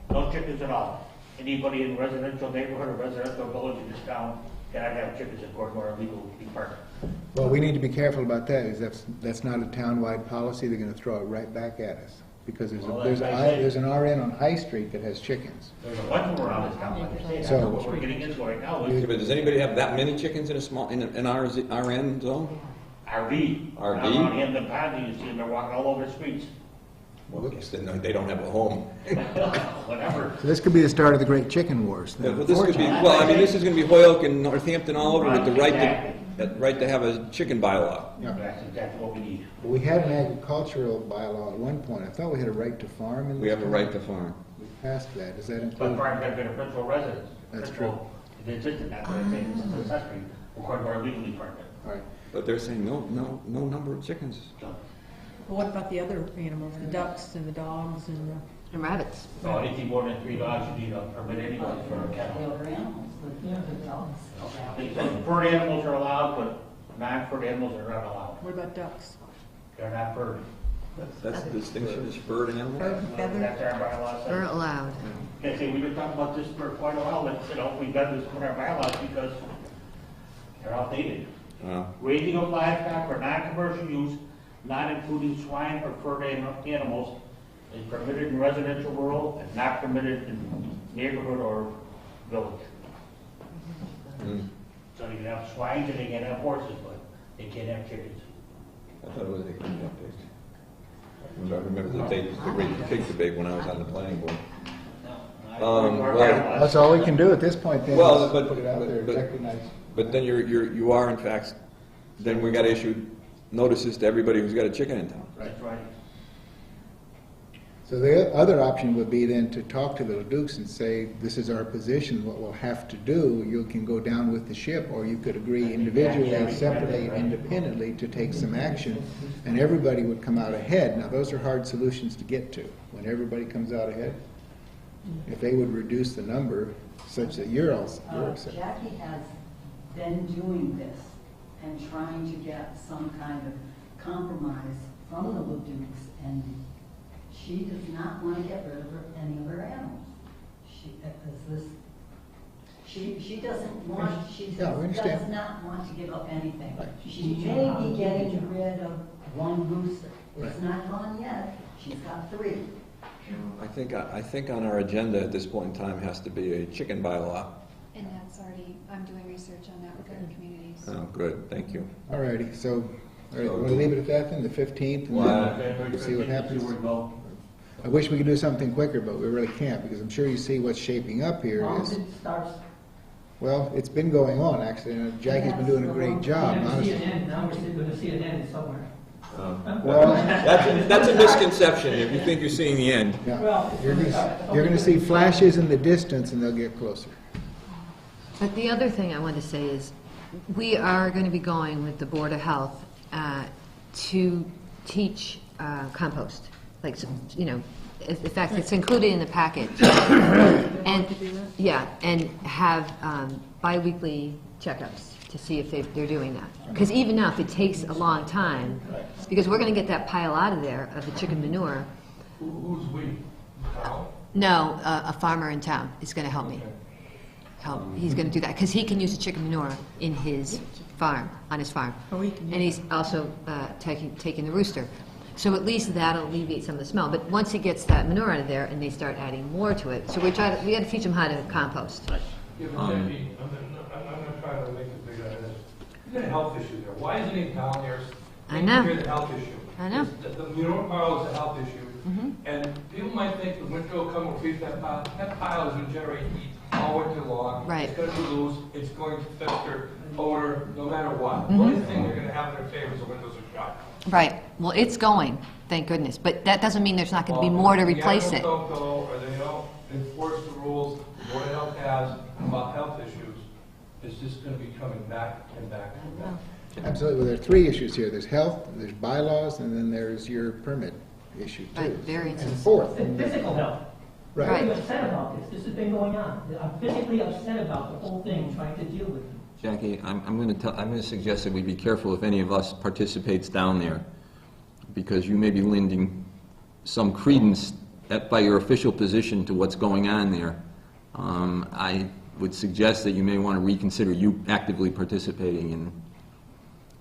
No chickens at all. Anybody in residential neighborhood or residential village in this town cannot have chickens according to our legal department. Well, we need to be careful about that, is that's not a town-wide policy, they're gonna throw it right back at us. Because Well, that's what I say. there's an RN on High Street that has chickens. There's a bunch of them around this town, like I say, that's So- what we're getting into right now, Yeah, is but does anybody have that many chickens in a small, in an RN zone? RV. RV? Around Hampton Pond, you see them, they're walking all over the streets. Well, I guess they don't have a home. Whatever. So this could be the start of the Great Chicken Wars. Yeah, then. but this could be, well, I mean, this is gonna be Hoyoke and Northampton all over with the right Exactly. to have a chicken bylaw. Yeah. That's exactly what we need. We had an agricultural bylaw at one point, I thought we had a right to farm in this We have a town. right to farm. We passed that, does that But include? farms have been a principal residence. That's Principal- They existed, that's what I'm saying, this is accessory, according to our legal department. All right. But they're saying no number of chickens. So, Well, what about the other animals, the ducks and the dogs and the? And rabbits. so anything more than 3 dogs, you need a permit anyway for a The kennel. other animals, the dogs. I think so. Furred animals are allowed, but non-furred animals are not allowed. What about ducks? They're not furred. That's the distinction, is furred animals? Bird and feather? That's our bylaw They're says. allowed. Okay, see, we've been talking about this for quite a while, but, you know, we've done this with our bylaws because they're outdated. Raising of livestock for non-commercial use, not including swine or furred animals, is permitted in residential rural and not permitted in neighborhood or village. So you can have swines and they can have horses, but they can't have chickens. I thought it was a cleanup day. I remember the great pig debate when I was on the planning board. Well, That's all we can do at this point, then, Well, is but- put it out there, but- recognize. But then you are in fact, then we got to issue notices to everybody who's got a chicken in town. That's right. So the other option would be then to talk to the Ledukes and say, this is our position, what we'll have to do, you can go down with the ship, or you could agree individually, separately, independently to take some action, and everybody would come out ahead. Now, those are hard solutions to get to, when everybody comes out ahead. If they would reduce the number such that you're upset. Jackie has been doing this and trying to get some kind of compromise from the Ledukes, and she does not want to get rid of any of her animals. She doesn't want, she Yeah, we does understand. not want to give up anything. Right. She may be getting rid of one rooster. It's Right. not gone yet. She's got 3. I think on our agenda at this point in time has to be a chicken bylaw. And that's already, I'm doing research on that with other communities. Oh, good, thank you. All righty, so, all right, we'll leave it at that then, the 15th, and then we'll see what happens. I wish we could do something quicker, but we really can't, because I'm sure you see what's shaping up here is, It starts. well, it's been going on, actually, and Jackie's been doing a great job, We're going to see an honestly. end, now we're going to see an end somewhere. Well, That's a misconception, if you think you're seeing the end. yeah, Well, you're going to see flashes in the distance, and they'll get closer. But the other thing I want to say is, we are going to be going with the Board of Health to teach compost. Like, you know, in fact, it's included in the package. And, yeah, and have bi-weekly checkups to see if they're doing that. Because even now, if it takes a long time, because we're going to get that pile out of there, of the chicken manure. Who's we? Town? No, a farmer in town is going to help me. He's going to do that, because he can use the chicken manure in his farm, on his farm. Oh, he can And he's also taking the rooster. So at least that'll alleviate some of the smell. But once he gets that manure out of there and they start adding more to it, so we got to teach him how to compost. Yeah, but Jackie, I'm not trying to make it bigger than it is. You got a health issue there. Why isn't he down there? I know. taking care of the health issue? I know. The manure pile is a health issue. And people might think the winter will come and feed that pile. That pile is going to generate heat all winter long. Right. It's going to be loose. It's going to fester, odor, no matter what. The only thing they're going to have in their favor is the windows are shut. Right. Well, it's going, thank goodness. But that doesn't mean there's not going to be more to replace it. The animals don't go, or they don't enforce the rules the Board of Health has about health issues. It's just going to be coming back and back and back. Absolutely, well, there are 3 issues here. There's health, there's bylaws, and then there's your permit issue, too. Right, variances. And 4th. And physical health. Right. I'm upset about this. This has been going on. I'm physically upset about the whole thing, trying to deal with it. Jackie, I'm going to suggest that we be careful if any of us participates down there, because you may be lending some credence by your official position to what's going on there. I would suggest that you may want to reconsider you actively participating in,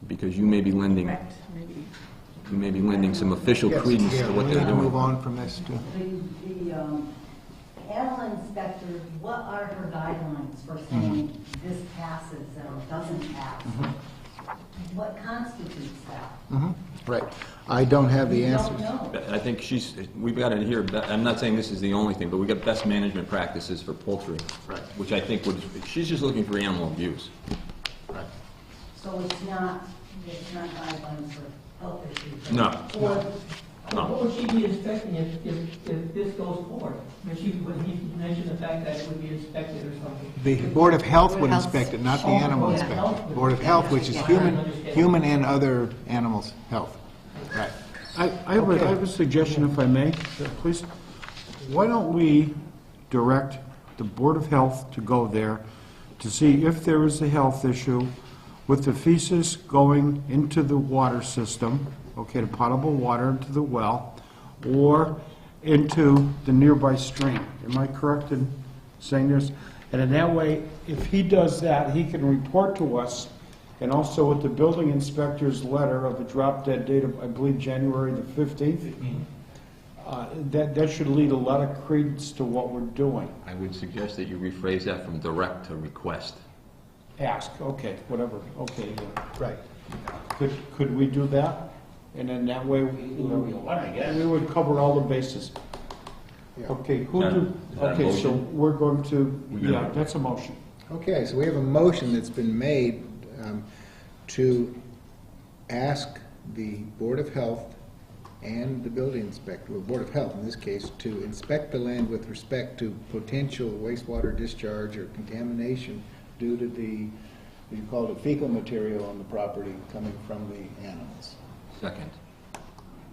because you may be lending some official Yes, credence yeah, to what we they're need to move doing. on from this, too. The animal inspector, what are her guidelines for saying this passes or doesn't pass? What constitutes that? Right. I don't have the We don't answers. know. I think we've got it here, I'm not saying this is the only thing, but we've got best management practices for poultry. Right. Which I think she's just looking for animal abuse. Right. So it's not guidelines for health issues? No. Or What would she be expecting if this goes forward? When he mentioned the fact that it would be inspected or something. The Board of Health would Board of inspect it, not the Oh, animal Board of inspector. Health. Board of Health, which is Yeah. human and other animals' health. Right. I have a suggestion, if I may, please. Why don't we direct the Board of Health to go there to see if there is a health issue with the feces going into the water system, okay, the potable water into the well, or into the nearby stream. Am I correct in saying this? And in that way, if he does that, he can report to us, and also with the building inspector's letter of a drop dead date of, I believe, January the 15th. That should lead a lot of credence to what we're doing. I would suggest that you rephrase that from direct to request. Ask, okay, whatever, okay. Right. Could we do that? And then that way, What, I guess? we would cover all the bases. Yeah. Okay, Is that a okay, so motion? we're going to, We're gonna- yeah, that's a motion. Okay, so we have a motion that's been made to ask the Board of Health and the building inspector, well, Board of Health in this case, to inspect the land with respect to potential wastewater discharge or contamination due to the, you call it fecal material on the property coming from the animals. Second.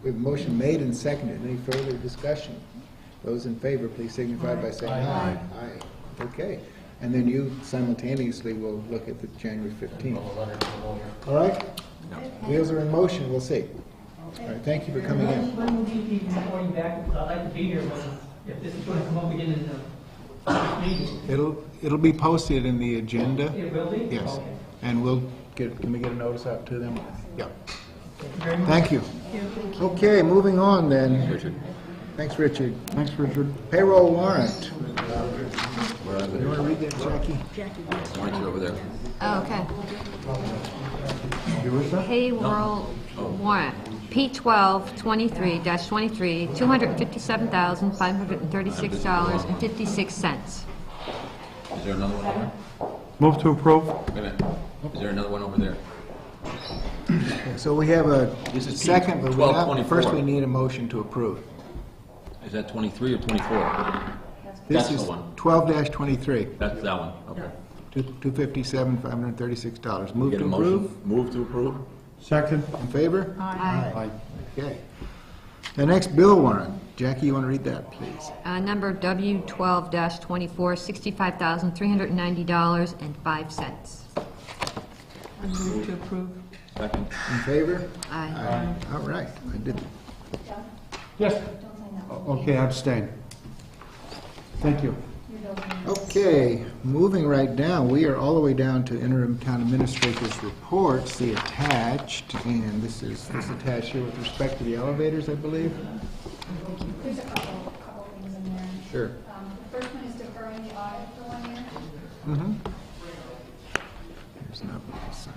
We have a motion made and seconded. Any further discussion? Those in favor, please signify by saying aye. Aye. Okay. And then you simultaneously will look at the January 15th. All right? Wheels are in motion, we'll see. All right, thank you for coming in. When will you be reporting back? I'd like to be here if this is going to come up again in the meeting. It'll be posted in the agenda. It will be? Yes. Okay. And we'll get, can we get a notice out to them? Yeah. Thank you very much. Thank you. Okay, moving on then. Richard. Thanks, Richard. Thanks, Richard. Payroll warrant. Where are You want to read that, Jackie? Why aren't you over there? Oh, okay. You wish that? Payroll warrant, P1223-23, $257,536.56. Is there another one over there? Move to approve? Wait a minute. Is there another one over there? So we have a This is second, but we have, 1224. first we need a motion to approve. Is that 23 or 24? This That's the is one. 12-23, That's that one, okay. $257,536. Move Get to a approve? motion? Move to approve? Second? In favor? Aye. Okay. The next bill warrant. Jackie, you want to read that, please? Number W12-24, $65,390.05. I move to approve. Second. In favor? Aye. All right, I did. Yes. Don't sign that. Okay, abstain. Thank you. Okay, moving right down, we are all the way down to interim town administrator's report, see attached, and this attached here with respect to the elevators, I believe? There's a couple things in there. Sure. The first one is deferring the audit for 1 year. Mm-hmm. There's no sign.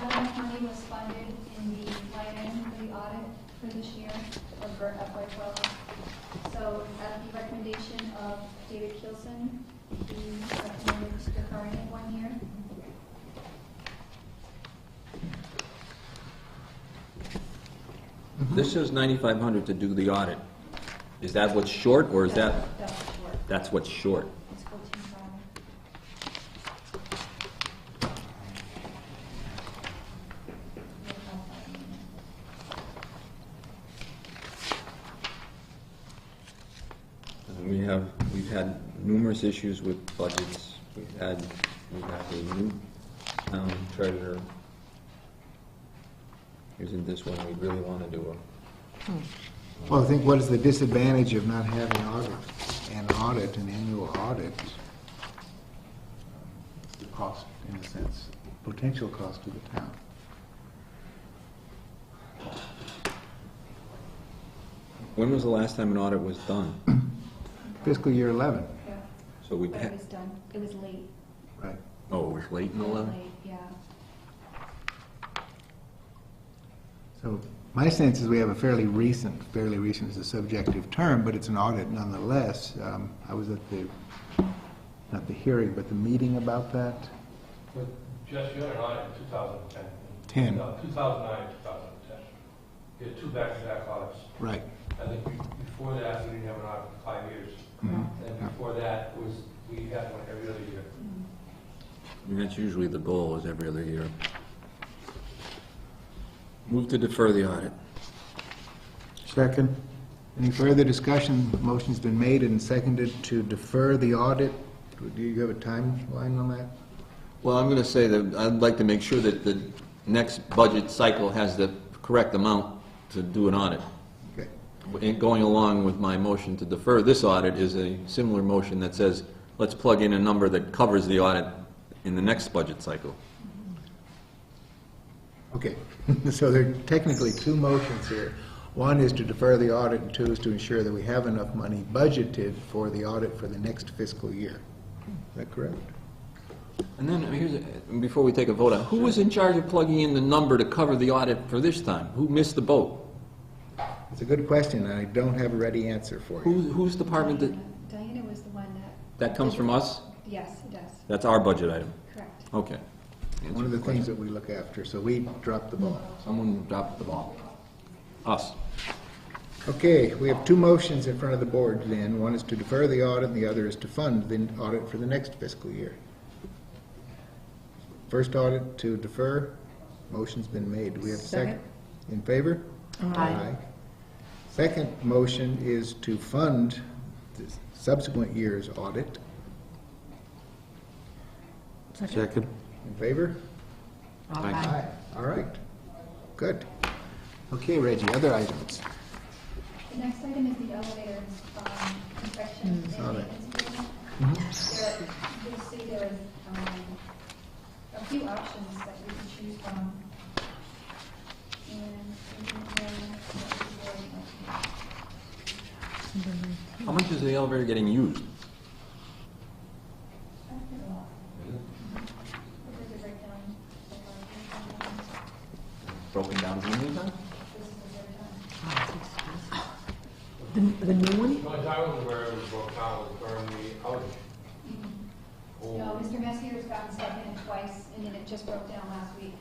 Not enough money was funded in the line item for the audit for this year, or for FY12. So at the recommendation of David Kielsen, he recommended deferring it 1 year. This says 9,500 to do the audit. Is that what's short, or is that, That's short. that's what's short? It's 14,000. We've had numerous issues with budgets. We have a new town treasurer. Isn't this one we really want to do? Well, I think what is the disadvantage of not having an annual audit? The cost, in a sense, potential cost to the town. When was the last time an audit was done? Fiscal year 11, Yeah, So we but it had, was done. It was late. right? oh, it was late in It was 11? late, yeah. So my sense is we have a fairly recent is a subjective term, but it's an audit nonetheless. I was at not the hearing, but the meeting about that. But Jess, you had an audit in 2010. 10. No, 2009, 2010. You had 2 back-to-back audits. Right. I think before that, we didn't have an audit for 5 years. Mhm. And before that we had one every other year. And that's usually the goal, is every other year. Move to defer the audit. Second? Any further discussion? Motion's been made and seconded to defer the audit. Do you have a timeline on that? Well, I'm going to say that I'd like to make sure that the next budget cycle has the correct amount to do an audit. Okay. And going along with my motion to defer this audit is a similar motion that says, let's plug in a number that covers the audit in the next budget cycle. Okay, so there are technically two motions here. One is to defer the audit, and two is to ensure that we have enough money budgeted for the audit for the next fiscal year. Is that correct? And then, before we take a vote on, who was in charge of plugging in the number to cover the audit for this time? Who missed the boat? It's a good question, and I don't have a ready answer for you. Whose department did, Diana was the one that comes from us? yes, it does, That's our budget item. correct. Okay. One of the things that we look after, so we dropped the ball. Someone dropped the ball. Us. Okay, we have two motions in front of the board then. One is to defer the audit, and the other is to fund the audit for the next fiscal year. First audit to defer, motion's been made. Do we have a second? In favor? Aye. Second motion is to fund the subsequent year's audit. Second. In favor? Aye. All right, good. Okay, Reggie, other items? The next item is the elevator inspection and Saw that. maintenance agreement. You'll see there is a few options that we can choose from. How much is the elevator getting used? Broken down from anytime? The new one? The only time I was aware it was broke down was during the outage. No, Mr. Messier's gotten stuff in it twice, and then it just broke down last week.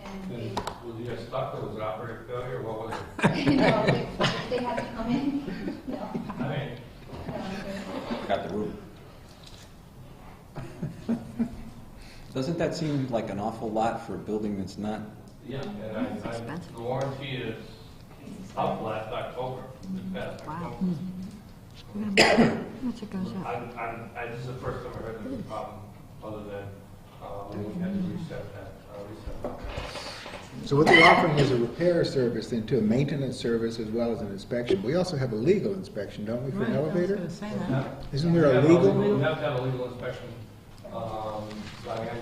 And And they, was you guys stuck, or was it operator failure, or what was it? you know, they had to come in. No. I mean, Got the roof. Doesn't that seem like an awful lot for a building that's not? yeah, and the warranty is up last October, this past Wow. October. How much it goes up? This is the first time I heard of this problem, other than, when we had to reset that. So what they're offering is a repair service then too, a maintenance service as well as an inspection. We also have a legal inspection, don't we, for an elevator? Isn't there a legal? We have to have a legal inspection, biannually.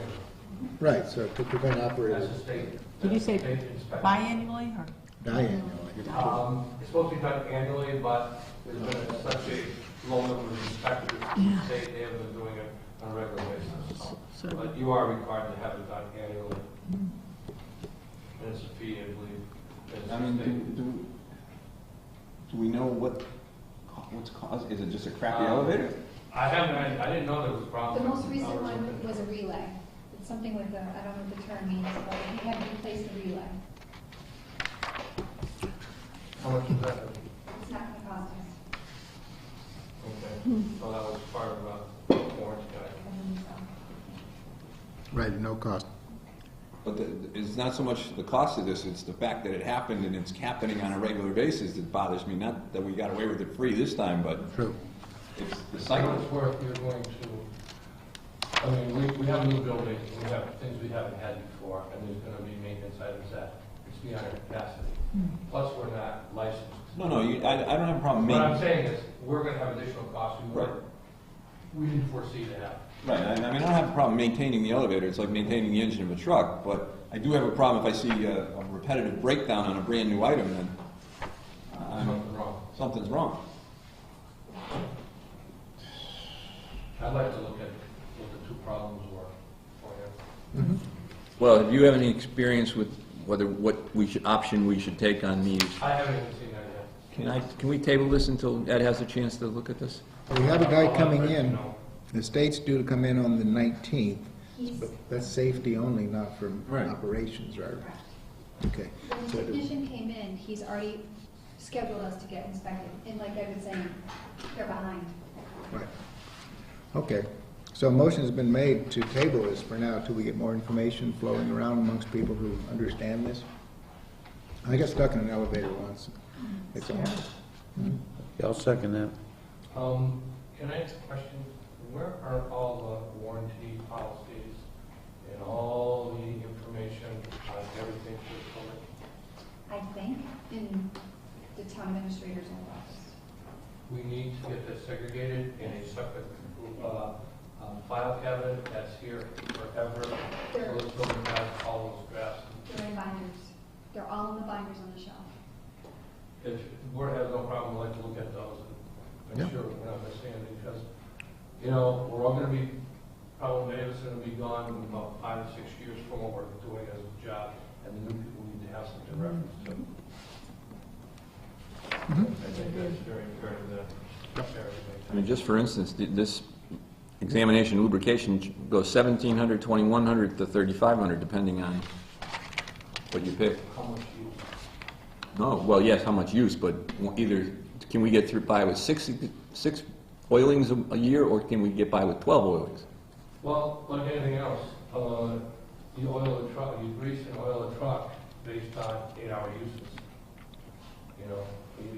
Right, so to prevent That's operators a state. Did you say state inspection. biannually or? dying. It's supposed to be done annually, but there's been such a low number of inspectors in the state, they haven't been doing it on a regular basis. So- But you are required to have it done annually. And it's a fee, I believe. It's I a mean, state. do we know what's caused, is it just a crappy elevator? I didn't know there was a problem. The most recent one was a relay. It's something with a, I don't know what the term means, but we had to replace the relay. How much was that? It's not gonna cost us. Okay, so that was part of the warranty guy. Right, no cost. But it's not so much the cost of this, it's the fact that it happened and it's happening on a regular basis that bothers me. Not that we got away with it free this time, but True. it's the For cycle. what it's worth, you're going to, I mean, we have a new building, and we have things we haven't had before, and there's gonna be maintenance items that it's beyond our capacity. Plus, we're not licensed. No, I don't have a problem What I'm making. saying is, we're gonna have additional costs we didn't foresee to have. Right, I mean, I don't have a problem maintaining the elevator, it's like maintaining the engine of a truck, but I do have a problem if I see a repetitive breakdown on a brand-new item, then Something wrong. something's wrong. I'd like to look at what the two problems were for you. Well, do you have any experience with option we should take on these? I haven't even seen that yet. Can we table this until Ed has a chance to look at this? We have a guy coming in, No. the state's due to come in on the 19th, He's, but that's safety only, not for Right. operations, right? Okay. when the technician came in, he's already scheduled us to get inspected, and like I was saying, they're behind. Right. Okay, so a motion has been made to table this for now till we get more information flowing around amongst people who understand this. I got stuck in an elevator once. It's awful. Yeah, I'll second that. Can I ask a question? Where are all the warranty policies and all the information on everything for the public? I think, in the town administrator's own office. We need to get this segregated in a separate File cabinet, that's here forever. So this building has all those drafts. They're in binders. They're all in the binders on the shelf. If the board has no problem, I'd like to look at those and Yeah. make sure we're not missing anything, because, you know, we're all gonna be, probably many of us are gonna be gone in about 5 or 6 years from what we're doing as a job, and the new people need to have something to reference to. I think that's very, very good. I mean, just for instance, this examination lubrication goes 1,700, 2,100 to 3,500, depending on what you pick. How much you, No, well, yes, how much use, but either, can we get through by with six oilings a year, or can we get by with 12 oilings? well, like anything else, you oil the truck, you grease and oil the truck based on 8-hour uses. You know,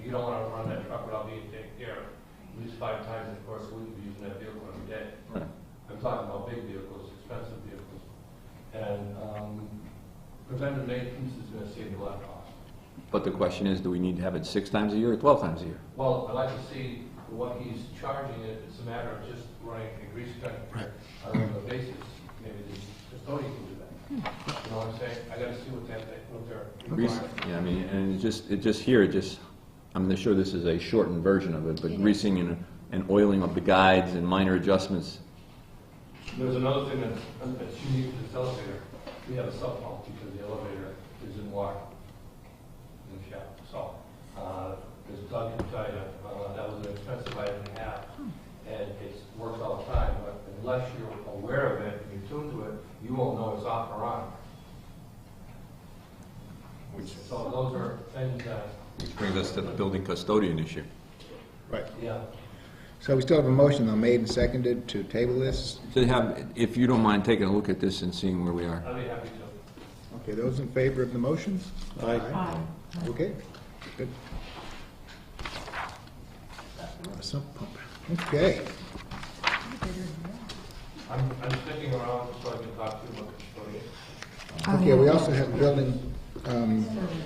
you don't wanna run that truck without being taken care of. At least 5 times, of course, we'll be using that vehicle every day. Right. I'm talking about big vehicles, expensive vehicles. And preventive maintenance is gonna save you a lot of cost. But the question is, do we need to have it 6 times a year or 12 times a year? Well, I'd like to see what he's charging, if it's a matter of just running a grease gun on a regular basis. Maybe the custodian can do that. You know what I'm saying? I gotta see what they're Grease, requiring. yeah, I mean, and I'm sure this is a shortened version of it, but greasing and oiling of the guides and minor adjustments. There's another thing that's unique to this elevator. We have a sub pump because the elevator is in water in the shaft. So, as Doug can tell you, that was an expensive item to have, and it works all the time, but unless you're aware of it and you're tuned to it, you won't know it's off or on. So those are things that, Which brings us to the building custodian issue. Right. yeah. So we still have a motion, though, made and seconded to table this. To have, if you don't mind taking a look at this and seeing where we are. I'd be happy to. Okay, those in favor of the motion? Aye. Okay, good. Sump pump. Okay. I'm sticking around so I can talk to you about the custodian. Okay, we also have building, The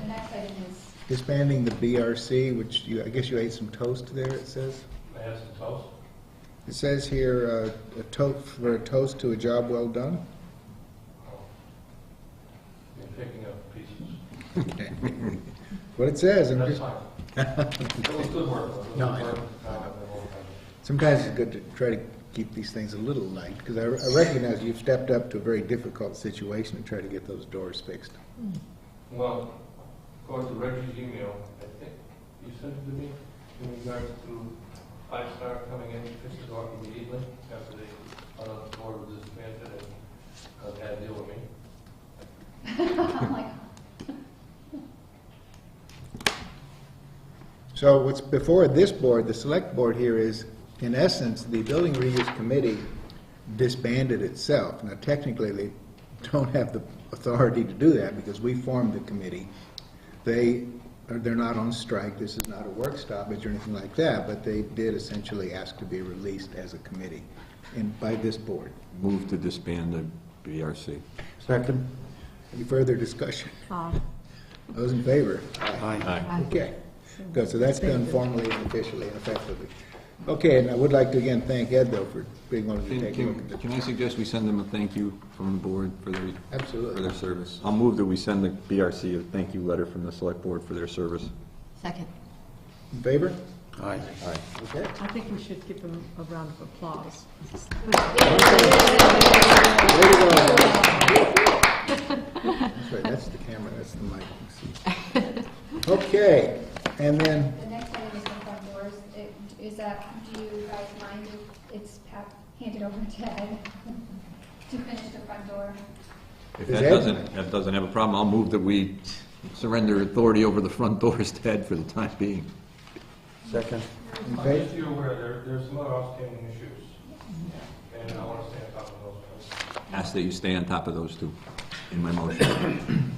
next item is, disbanding the BRC, which I guess you ate some toast there, it says. I have some toast. It says here, for a toast to a job well done. You're picking up pieces. What it says, and That's just, fine. It was good work. It was No, good I know. work. sometimes it's good to try to keep these things a little light, because I recognize you've stepped up to a very difficult situation to try to get those doors fixed. Well, according to Reggie's email, I think you sent it to me in regards to 5-star coming in, fix the door immediately after they, the board was disbanded and had to deal with me. I'm like, So what's before this board, the select board here, is, in essence, the Building Reuse Committee disbanded itself. Now, technically, they don't have the authority to do that, because we formed the committee. They're not on strike, this is not a work stoppage or anything like that, but they did essentially ask to be released as a committee, and by this board. Move to disband the BRC. Second? Any further discussion? Aye. Those in favor? Aye. Okay, good, so that's done formally and officially and effectively. Okay, and I would like to again thank Ed, though, for being willing to take a look at it. Can I suggest we send them a thank you from the board for Absolutely. their service? I'll move that we send the BRC a thank you letter from the select board for their service. Second. In favor? Aye. Okay. I think we should give them a round of applause. Way to go. That's right, that's the camera, that's the mic. Okay, and then, the next item is the front doors. Do you guys mind if it's handed over to Ed to finish the front door? If Is that doesn't have a problem, I'll move that we surrender authority over the front doors to Ed for the time being. Second? in Just favor? so you're aware, there's some other outstanding issues, and I want to stay on top of those. Ask that you stay on top of those two in my motion.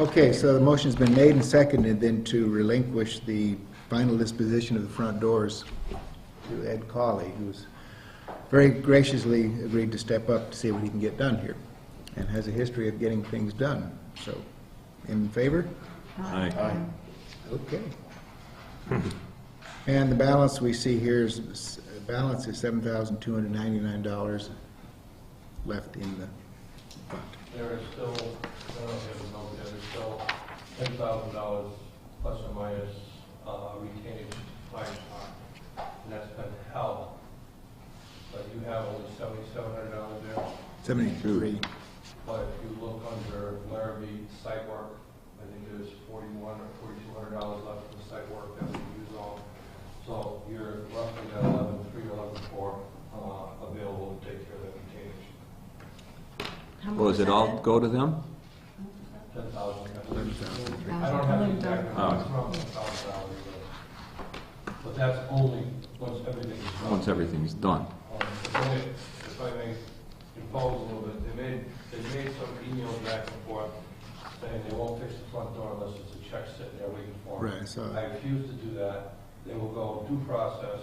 Okay, so the motion's been made and seconded then to relinquish the final disposition of the front doors to Ed Cawley, who's very graciously agreed to step up to see what he can get done here, and has a history of getting things done. So, in favor? Aye. Okay. And the balance we see here is balance is $7,299 left in the fund. There is still, I don't know if you have a note there, there's still $10,000 plus or minus retainage fire stock, and that's been held. But you have only $7,700 there. 73. But if you look under Larrabee site work, I think there's $4,100 or $4,200 left for the site work that we use all. So you're roughly got 11,300, 11,400 available to take care of that retainage. How Well, much does it is all that? go to them? 10,000. 11,000. I don't have the exact Oh. amount, it's around 10,000. But that's only once everything is done. Once everything's done. If I may impose a little bit, they made some emails back and forth saying they won't fix the front door unless it's a check sitting there waiting for them. Right, so- I refuse to do that. They will go due process.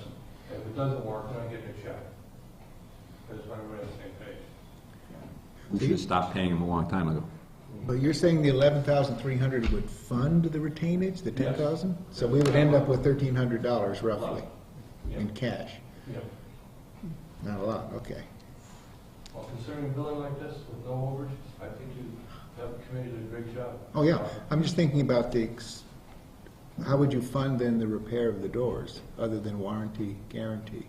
If it doesn't work, then I get a check. Because everybody on the same page. We should have stopped paying them a long time ago. But you're saying the 11,300 would fund the retainage, the 10,000? So we would end up with $1,300 roughly in cash. Yeah. Not a lot, okay. Well, considering a building like this with no overage, I think you have a committee did a great job. Oh, yeah, I'm just thinking about how would you fund then the repair of the doors, other than warranty, guarantee?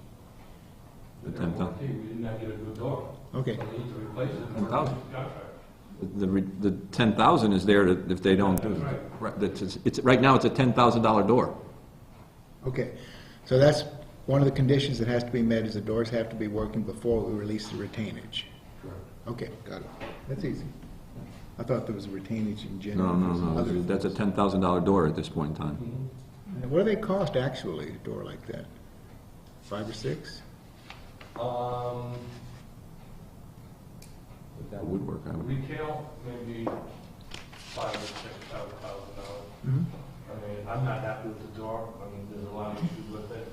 We The 10,000. did not get a good door. Okay. So we need to replace it. 10,000. Contract. The 10,000 is there if they don't do That's it. right. Right now, it's a $10,000 door. Okay, so that's one of the conditions that has to be met, is the doors have to be working before we release the retainage. Correct. Okay, got it. That's easy. I thought there was a retainage in No, general. no, for some no, other that's a things. $10,000 door at this point in time. And what do they cost actually, a door like that? 5 or 6? That would work, I would. Retail, maybe $5,000 or $6,000. Mhm. I mean, I'm not happy with the door. I mean, there's a lot of issues with it.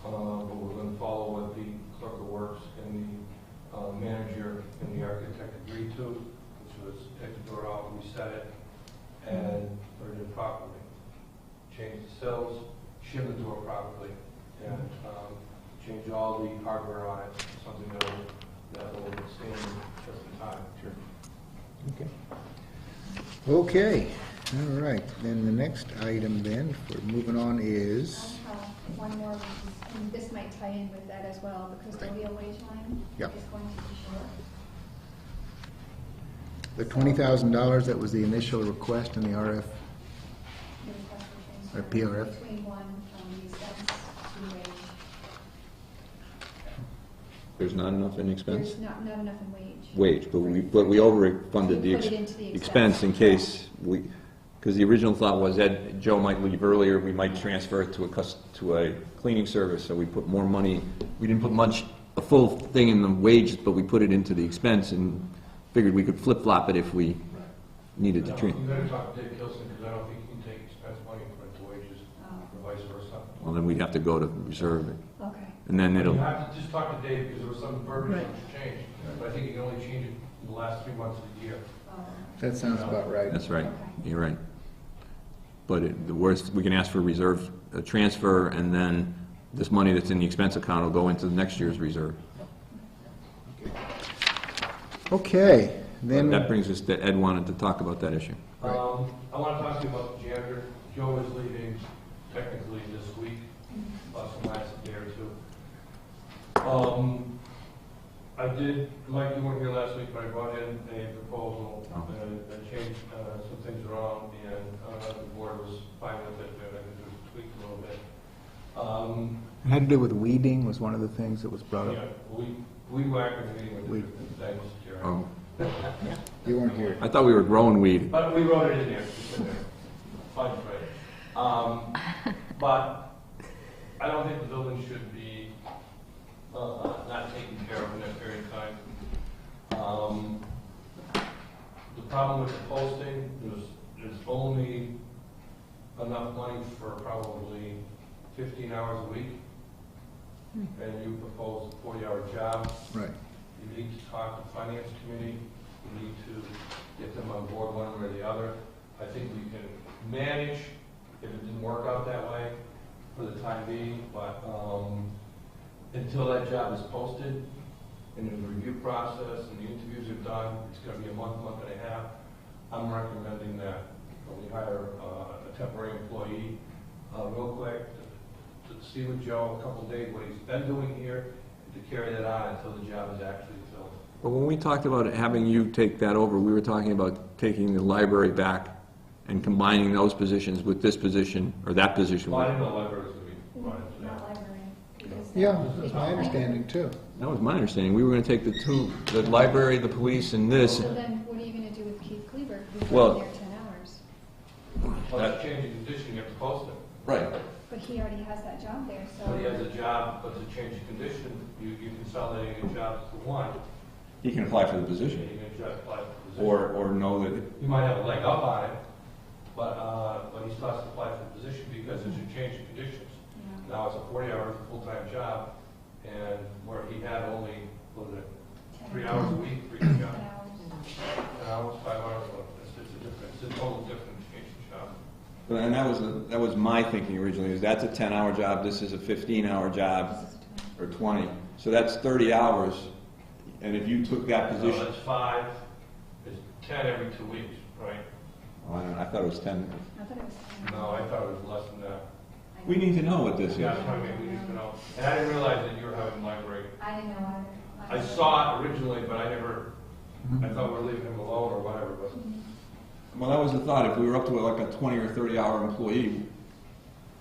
But we're going to follow what the clerk of works and the manager and the architect agreed to, which was take the door out, reset it, and put it in properly. Change the sills, shim the door properly, and change all the hardware on it, something that will stand the test of time. Sure. Okay. Okay, all right. Then the next item then, for moving on is, I have one more, and this might tie in with that as well, the custodial wage line Yeah. is going to be short. the $20,000, that was the initial request in the RF, The request for Or transfer PRF. between one, the expense to wage. There's not enough in expense? There's not enough in wage. Wage, but we overfunded the We put it into the expense in case because the original thought was that Joe might leave earlier, we might transfer it to a cleaning service, so we put more money, we didn't put a full thing in the wages, but we put it into the expense and figured we could flip-flop it if we needed to No, train. You better talk to Dave Kilson, because I don't think he can take expense money and put it to wages, or vice versa. Well, then we'd have to go to reserve it, Okay. and then You it'll, have to just talk to Dave, because there was some verbiage Right. that was changed, but I think you can only change it in the last 3 months of the year. that sounds about right. that's right, Okay. you're right. But the worst, we can ask for reserve, a transfer, and then this money that's in the expense account will go into the next year's reserve. Okay, then, That brings us to Ed wanted to talk about that issue. I want to talk to you about the janitor. Joe is leaving technically this week, plus the last day or two. I did, Mike, you weren't here last week, but I brought in a proposal, and I changed some things around, and the board was fine with it, and I think it was tweaked a little bit. it had to do with weeding was one of the things that was brought Yeah, up. we whacked the meeting with Weed. different things, Jerry. Oh, You weren't here. I thought we were growing weed. But we wrote it in there, it's in there. Fine, right. But I don't think the building should be not taken care of in that period of time. The problem with the posting is there's only enough money for probably 15 hours a week. And you propose a 40-hour job. Right. You need to talk to the finance committee, you need to get them on board one way or the other. I think we can manage if it didn't work out that way for the time being, but until that job is posted and the review process and the interviews are done, it's gonna be a month, month and a half. I'm recommending that we hire a temporary employee real quick to see with Joe a couple of days what he's been doing here, and to carry that on until the job is actually filled. But when we talked about having you take that over, we were talking about taking the library back and combining those positions with this position, or that position. Well, I didn't know library was gonna be provided for Not that. library. because Yeah, that's my understanding too. That was my understanding. We were going to take the library, the police, and this. So then, what are you gonna do with Keith Kleber, who's Well- been there 10 hours? Well, that's changing condition, you have to post it. Right. But he already has that job there, so. But he has a job, but to change the condition, you consolidating your jobs to one. He can apply for the You position, can just apply for the position. or know that, You might have a leg up on it, but he still has to apply for the position because there's a change in conditions. Yeah. Now it's a 40-hour full-time job, and where he had only, what was it, 3 hours a week for each job? 10 hours, 5 hours, well, it's a different, it's a total different change in job. and that was my thinking originally, is that's a 10-hour job, this is a 15-hour job, or 20. So that's 30 hours, and if you took that So position, that's 5, it's 10 every 2 weeks, right? oh, I don't know, I thought it was 10. I thought it was 10. No, I thought it was less than that. We need to know what this is. Yeah, that's what I mean, we need to know. And I didn't realize that you were having library. I didn't know either. I saw it originally, but I never, I thought we were leaving him alone or whatever, but. Well, that was the thought, if we were up to like a 20 or 30-hour employee,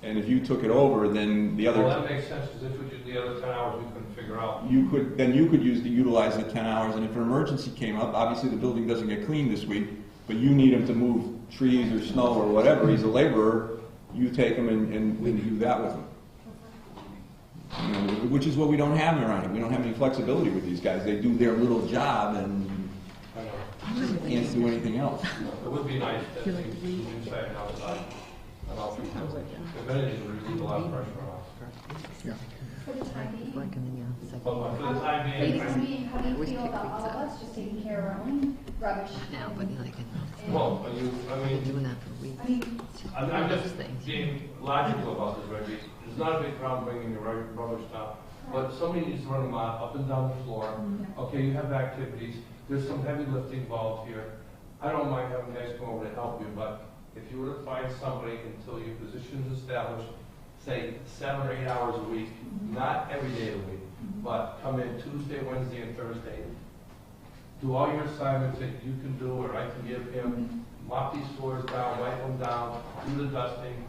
and if you took it over, then the Well, other, that makes sense, because if we did the other 10 hours, we couldn't figure out. you could utilize the 10 hours, and if an emergency came up, obviously the building doesn't get cleaned this week, but you need him to move trees or snow or whatever, he's a laborer, you take him and we do that with him. You know, which is what we don't have around here. We don't have any flexibility with these guys. They do their little job and I know. can't do anything else. It would be nice to see inside and outside. And all three. If anything, it would relieve a lot of pressure on us. Yeah. For the time being. But for the time For the being, time being, how do you feel about all of us just taking care of our own rubbish? Now, but like, well, I mean, doing that for weeks. I mean, I'm just being logical about this, Reggie. It's not a big problem bringing your rubbish down, but somebody needs to run them up and down the floor. Okay, you have activities, there's some heavy lifting involved here. I don't mind having guys come over to help you, but if you were to find somebody until your position is established, say 7 or 8 hours a week, not every day of the week, but come in Tuesday, Wednesday, and Thursday, do all your assignments that you can do or I can give him, mop these floors down, wipe them down, do the dusting,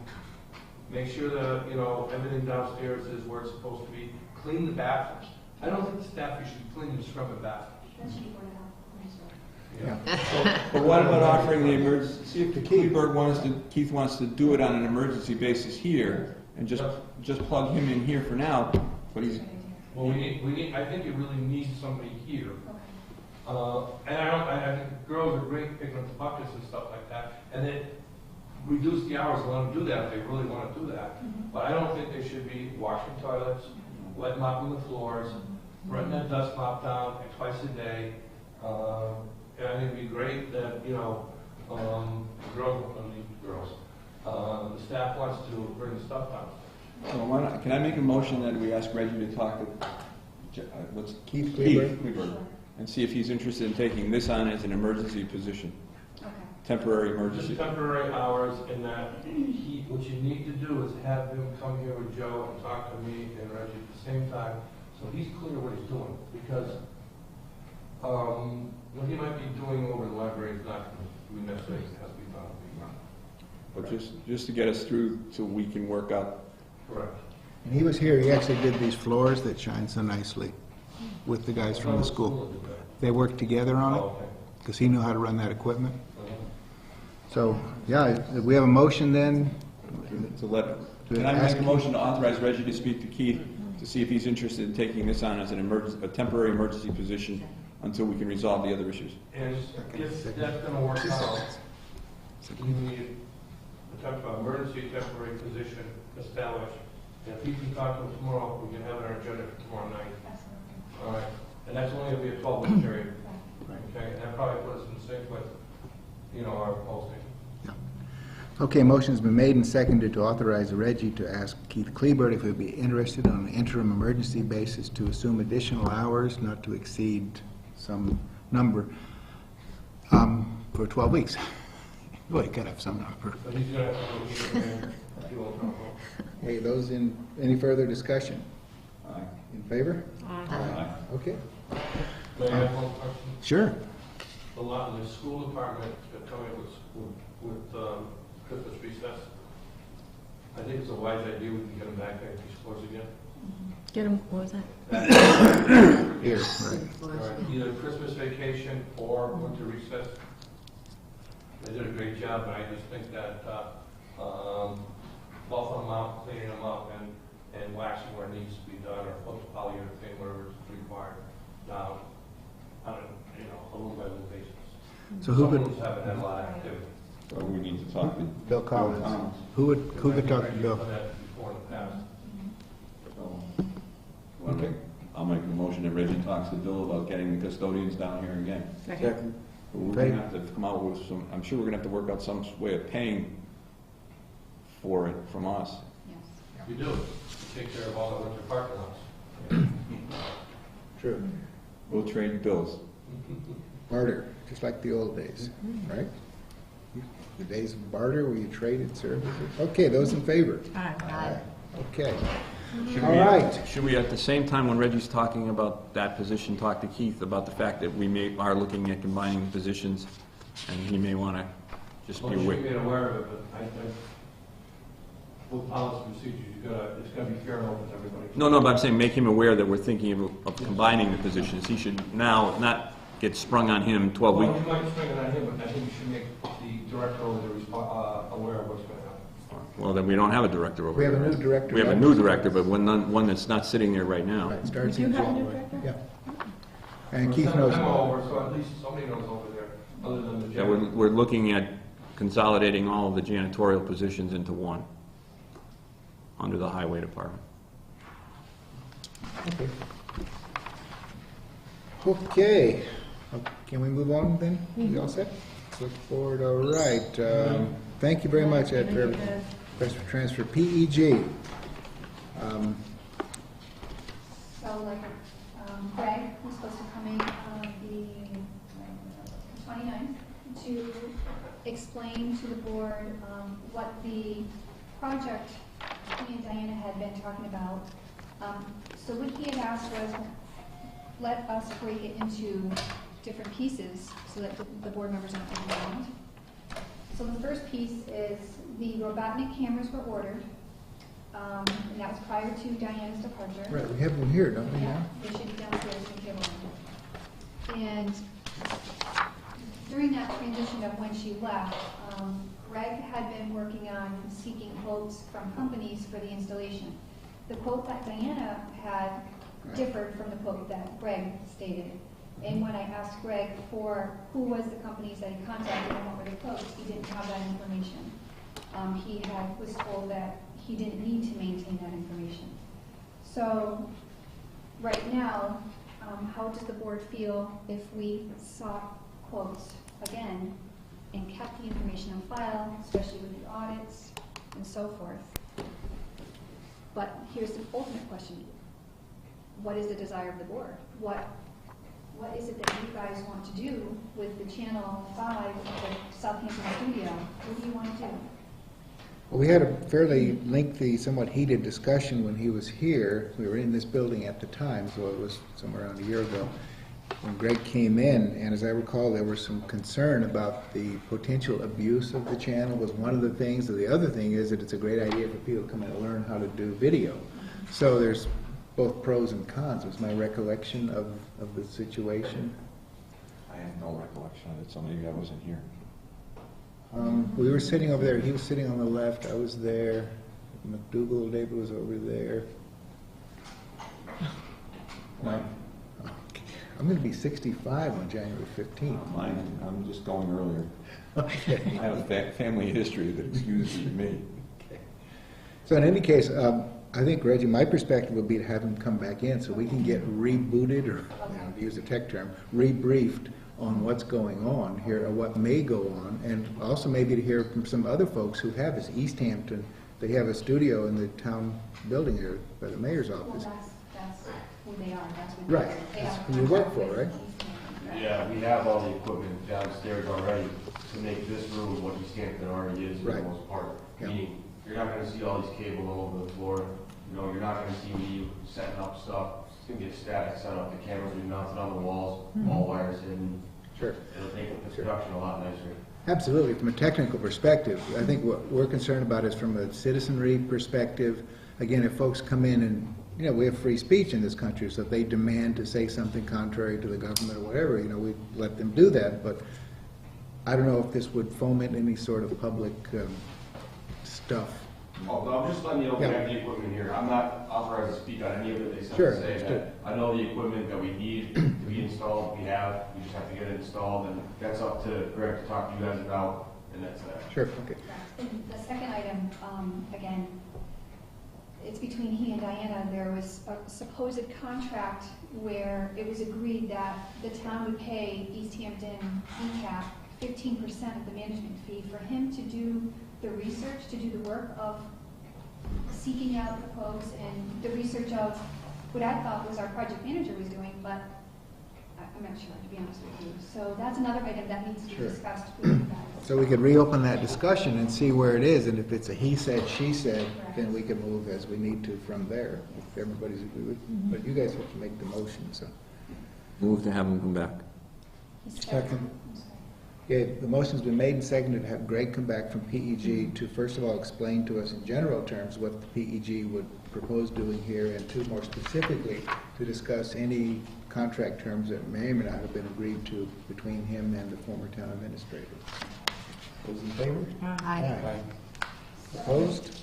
make sure that, everything downstairs is where it's supposed to be, clean the bathrooms. I don't think the staff should be cleaning the scrubbing bathrooms. that's cheap or not. But what about offering the emergency, see if Keith wants to do it on an emergency basis here, and just plug him in here for now, but he's, Well, I think you really need somebody here. And I think girls are great picking up the buckets and stuff like that, and then reduce the hours and let them do that if they really want to do that. But I don't think they should be washing toilets, wet mopping the floors, running that dust mop down twice a day. And I think it'd be great that, the staff wants to bring the stuff down. so why not, can I make a motion that we ask Reggie to talk to, Keith Kleber? Kleber, and see if he's interested in taking this on as an emergency position, Okay. temporary Just emergency. temporary hours, and that what you need to do is have him come here with Joe and talk to me and Reggie at the same time, so he's clear what he's doing, because what he might be doing over the library is not going to necessarily has to be done. But just to get us through so we can work out. Correct. And he was here, he actually did these floors that shine so nicely with the guys from the school. They worked together on it, Okay. because he knew how to run that equipment. So, yeah, we have a motion then. To let, can I make a motion to authorize Reggie to speak to Keith to see if he's interested in taking this on as a temporary emergency position until we can resolve the other issues? And if that's going to work out, we need a emergency temporary position established. And if you can talk to him tomorrow, we can have it on our agenda for tomorrow night. All right. And that's only going to be a 12-week period. Okay, and that probably puts us in sync with, our posting. Okay, motion's been made and seconded to authorize Reggie to ask Keith Kleebert if he'd be interested on an interim emergency basis to assume additional hours not to exceed some number for 12 weeks. Well, you gotta have some number. But he's gonna have to go here and he won't know. Okay, those in, any further discussion? Aye. In favor? Aye. Okay. May I have one question? Sure. The lot, the school department coming up with Christmas recess. I think it's a wise idea, we can get them back there if he's closed again. Get them, what was that? Here, right. All right, either Christmas vacation or winter recess. They did a great job, but I just think that, buffing them out, cleaning them up, and waxing where it needs to be done, or polyurethane, wherever it's required, now, on a little by little basis. So who Some could, rooms haven't had a lot of activity. So we need to talk to Bill Collins, who could talk to Bill? I've done that before in the past. Okay. I'll make a motion that Reggie talks to Bill about getting the custodians down here again. Second. We're gonna have to come out with some, I'm sure we're gonna have to work out some way of paying for it from us. You do, you take care of all the winter parking lots. True. We'll trade bills. Barter, just like the old days, right? The days of barter where you traded services. Okay, those in favor? Aye. Okay. Should All we- right. Should we, at the same time, when Reggie's talking about that position, talk to Keith about the fact that we are looking at combining positions, and he may want to just Well, be you should aware. be aware of it, but with policy procedures, it's gotta be fair and open to everybody. No, but I'm saying make him aware that we're thinking of combining the positions. He should now not get sprung on him 12 Well, weeks. you might spring it on him, but I think you should make the director over there aware of what's going on. Well, then we don't have a director over We have a there. new director. We have a new director, but one that's not sitting there right now. Right, starts We do in have a new January. director? Yeah. And Well, Keith send knows them about over, so at least somebody knows over there, other than the Yeah, janitor. we're looking at consolidating all of the janitorial positions into one, under the highway department. it. Okay. Can we move on then? You all set? Look forward, all right. Thank you very much, Ed, for everything. Request for transfer, PEG. So like, Greg was supposed to come in on the 29th to explain to the board what the project he and Diana had been talking about. So what he had asked was, let us break it into different pieces so that the board members aren't overwhelmed. So the first piece is the Robotnik cameras were ordered, and that was prior to Diana's departure. Right, we have them here, don't we, now? They should be downstairs in the cable room. And during that transition of when she left, Greg had been working on seeking quotes from companies for the installation. The quote that Diana had differed from the quote that Greg stated. And when I asked Greg for who was the companies that he contacted and what were the quotes, he didn't have that information. He was told that he didn't need to maintain that information. So right now, how does the board feel if we sought quotes again and kept the information on file, especially with the audits and so forth? But here's the ultimate question. What is the desire of the board? What is it that you guys want to do with the Channel 5 of the Southampton studio? What do you want to do? Well, we had a fairly lengthy, somewhat heated discussion when he was here. We were in this building at the time, so it was somewhere around a year ago, when Greg came in, and as I recall, there was some concern about the potential abuse of the channel was one of the things. And the other thing is that it's a great idea for people to come in and learn how to do video. So there's both pros and cons, was my recollection of the situation. I have no recollection of it, so maybe I wasn't here. We were sitting over there, he was sitting on the left, I was there, McDougal, David was over there. I'm going to be 65 on January 15th. Mine, I'm just going earlier. Okay. I have a family history that excuses me. Okay. So in any case, I think, Reggie, my perspective would be to have him come back in so we can get rebooted, or to use a tech term, rebriefed on what's going on here, or what may go on, and also maybe to hear from some other folks who have this. East Hampton, they have a studio in the town building here by the mayor's Well, office. that's who they are, that's what Right, they that's have who you work contract for, with right? East Hampton, correct. Yeah, we have all the equipment downstairs already to make this room what East Hampton already is for the Right. most part. Yeah. Meaning, you're not gonna see all these cables all over the floor. You know, you're not gonna see me setting up stuff. It's gonna be a static setup. The cameras will be mounted on the walls, all wires hidden. Sure. It'll make the production a lot nicer. Absolutely, from a technical perspective. I think what we're concerned about is from a citizenry perspective. Again, if folks come in and, you know, we have free speech in this country, so if they demand to say something contrary to the government or whatever, you know, we let them do that. But I don't know if this would foment any sort of public stuff. Oh, no, I'm just letting you know we Yeah. have the equipment here. I'm not authorized to speak on any of it. They said Sure, to say understood. that I know the equipment that we need to be installed, we have. We just have to get it installed, and that's up to Greg to talk to you guys about, and that's that. Sure, okay. And the second item, again, it's between he and Diana. There was a supposed contract where it was agreed that the town would pay East Hampton ECAP 15% of the management fee for him to do the research, to do the work of seeking out the quotes and the research of what I thought was our project manager was doing, but I'm not sure, to be honest with you. So that's another item that needs to be Sure. discussed with you guys. So we could reopen that discussion and see where it is, and if it's a he said, she said, then we can move as we need to from there, if everybody's agree with. But you guys have to make the motion, so. Move to have them come back. Second. Okay, the motion's been made and seconded to have Greg come back from PEG to, first of all, explain to us in general terms what the PEG would propose doing here, and two, more specifically, to discuss any contract terms that may or may not have been agreed to between him and the former town administrator. Those in favor? Aye. Opposed?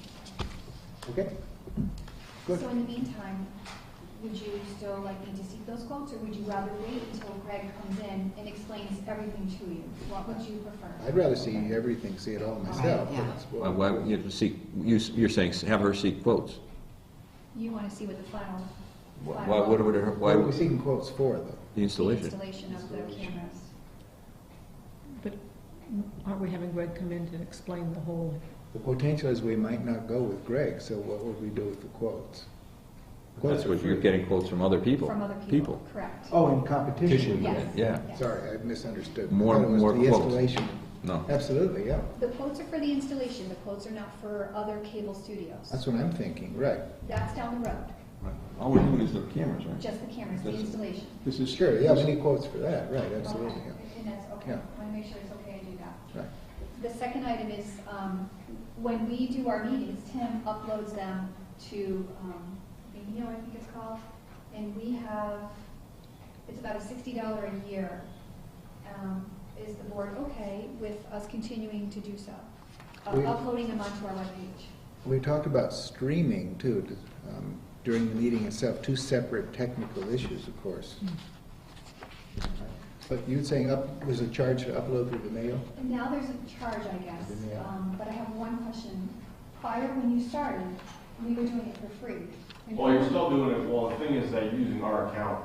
Okay. Good. So in the meantime, would you still like me to seek those quotes, or would you rather wait until Greg comes in and explains everything to you? What would you prefer? I'd rather see everything, see it all myself. Right, yeah. That's Why, what- you seek, you're saying have her seek quotes. You want to see what the final... Why, final- what would her, What why, are we would- seeking quotes for, though? the The installation? installation of the cameras. But aren't we having Greg come in to explain the whole? The potential is we might not go with Greg, so what would we do with the quotes? Quotes That's are what you're free. getting quotes from other people. From other people, correct. Oh, in competition? Yes. Yeah. Yes. Sorry, I misunderstood. More- I thought it was more the quotes. installation. No. Absolutely, yeah. The quotes are for the installation, the quotes are not for other cable studios. That's what I'm thinking, right. That's down the road, All we're doing is the cameras, right? just the cameras, the That's- installation. This is. Sure, yeah, we need quotes for that, right, absolutely, Okay, yeah. and that's okay. Yeah. I want to make sure it's okay to do that. Right. The second item is, when we do our meetings, Tim uploads them to Vimeo, I think it's called, and we have, it's about a $60 a year. Is the board okay with us continuing to do so? We- Uploading them onto our webpage? We talked about streaming, too, during the meeting itself, two separate technical issues, of course. But you're saying there's a charge to upload through the mail? And now there's a charge, I guess, Yeah. but I have one question. Prior, when you started, we were doing it for free. And Well, you're now- still doing it, well, the thing is that you're using our account.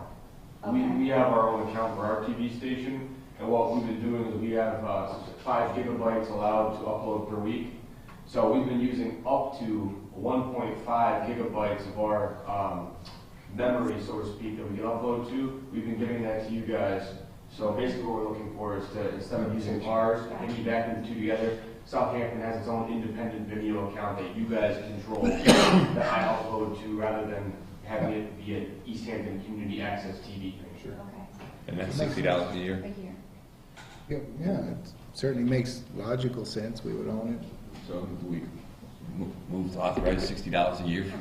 Okay. We have our own account for our TV station, and what we've been doing is we have 5 gigabytes allowed to upload per week. So we've been using up to 1.5 gigabytes of our memory, so to speak, that we can upload to. We've been giving that to you guys. So basically what we're looking for is to, instead of using ours, piggybacking the two together, Southampton has its own independent Vimeo account that you guys control, that I upload to, rather than having it be an East Hampton Community Access TV thing. Sure. Okay, And that's $60 a year? a year. Yeah, it certainly makes logical sense, we would own it. So we move to authorize $60 a year Okay.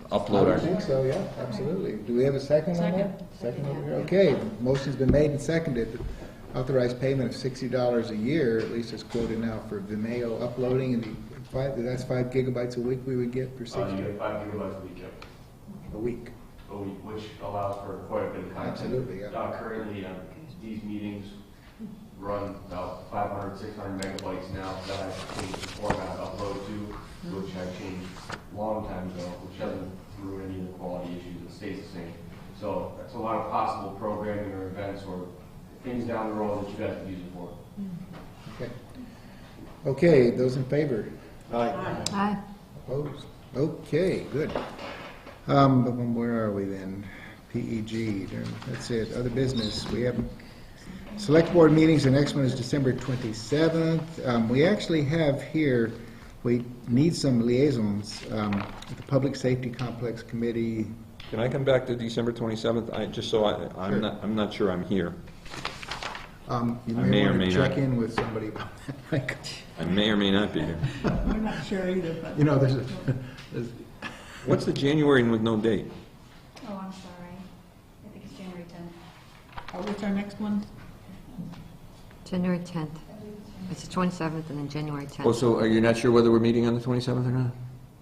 for upload I our. think so, yeah, absolutely. Do we have a second on that? Second. Over here? Okay, motion's been made and seconded. Authorized payment of $60 a year, at least as quoted now, for Vimeo uploading, and that's 5 gigabytes a week we would get per You 60 get 5 gigabytes a week, yep. a week. A week, which allows for quite a bit of content. Absolutely, yeah. Currently, these meetings run about 500, 600 megabytes now that I've changed the format to upload to, which I changed a long time ago, which doesn't ruin any of the quality issues, it stays the same. So that's a lot of possible programming or events or things down the road that you guys can use it for. Okay. Okay, those in favor? Aye. Opposed? Okay, good. Where are we then? PEG, that's it. Other business, we have select board meetings. The next one is December 27th. We actually have here, we need some liaisons. The Public Safety Complex Committee. Can I come back to December 27th? Just so I'm not sure I'm here. You I may or want may to check not. in with somebody about that. I may or may not be here. We're not sure either, but. You know, there's What's the January with no date? Oh, I'm sorry. I think it's January 10th. Oh, what's our next one? January 10th. It's the 27th and then January 10th. Oh, so are you not sure whether we're meeting on the 27th or not?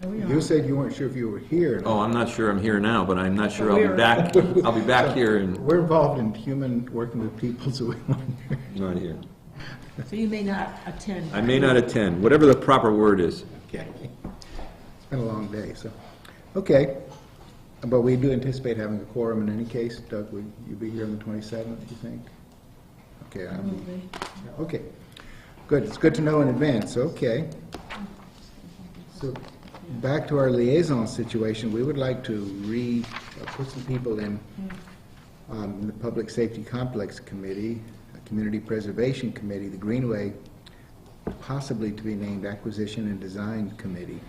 There we You are. said you weren't sure if you were here. Oh, I'm not sure I'm here now, but I'm not sure I'll be We're- back. I'll be back here and We're involved in human, working with people, so we want to. not here. So you may not attend. I may not attend, whatever the proper word is. Okay. It's been a long day, so, okay. But we do anticipate having a quorum in any case. Doug, will you be here on the 27th, you think? Okay, I'll be, okay. Good, it's good to know in advance, okay. So, back to our liaison situation, we would like to put some people in the Public Safety Complex Committee, a Community Preservation Committee, the Greenway, possibly to be named Acquisition and Design Committee.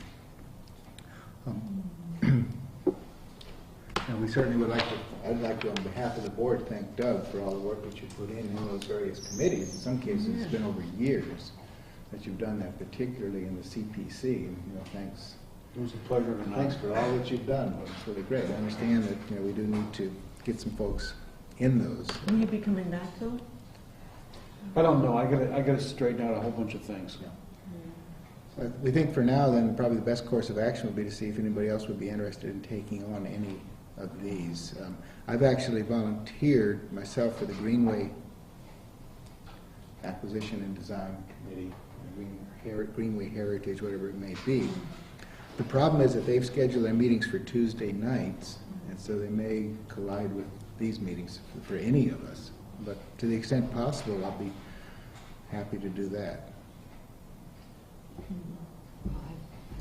And we certainly would like to, I'd like to, on behalf of the board, thank Doug for all the work that you put in those various committees. In some cases, it's been over years that you've done that, particularly in the CPC, and, thanks. It was a pleasure to know. Thanks for all that you've done. It's really great. I understand that, we do need to get some folks in those. Will you be coming back to it? I don't know, I gotta straighten out a whole bunch of things. But we think for now, then, probably the best course of action would be to see if anybody else would be interested in taking on any of these. I've actually volunteered myself for the Greenway Acquisition and Design Committee, Greenway Heritage, whatever it may be. The problem is that they've scheduled their meetings for Tuesday nights, and so they may collide with these meetings for any of us. But to the extent possible, I'll be happy to do that.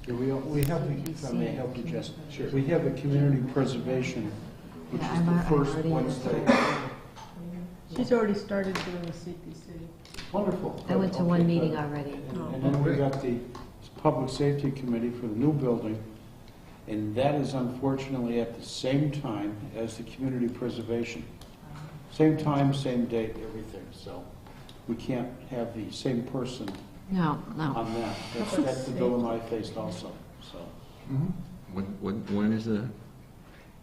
Yeah, we have, if I may help you, Jess. Sure. We have a community preservation, which Yeah, is I'm the already first in. Wednesday. She's already started doing the CPC. Wonderful. I went to Okay, one good. meeting already. And then we got the Public Safety Committee for the new building, and that is unfortunately at the same time as the Community Preservation. Same time, same date, everything, so we can't have the same person No, no. on that. That's the dilemma I faced also, so. When is the?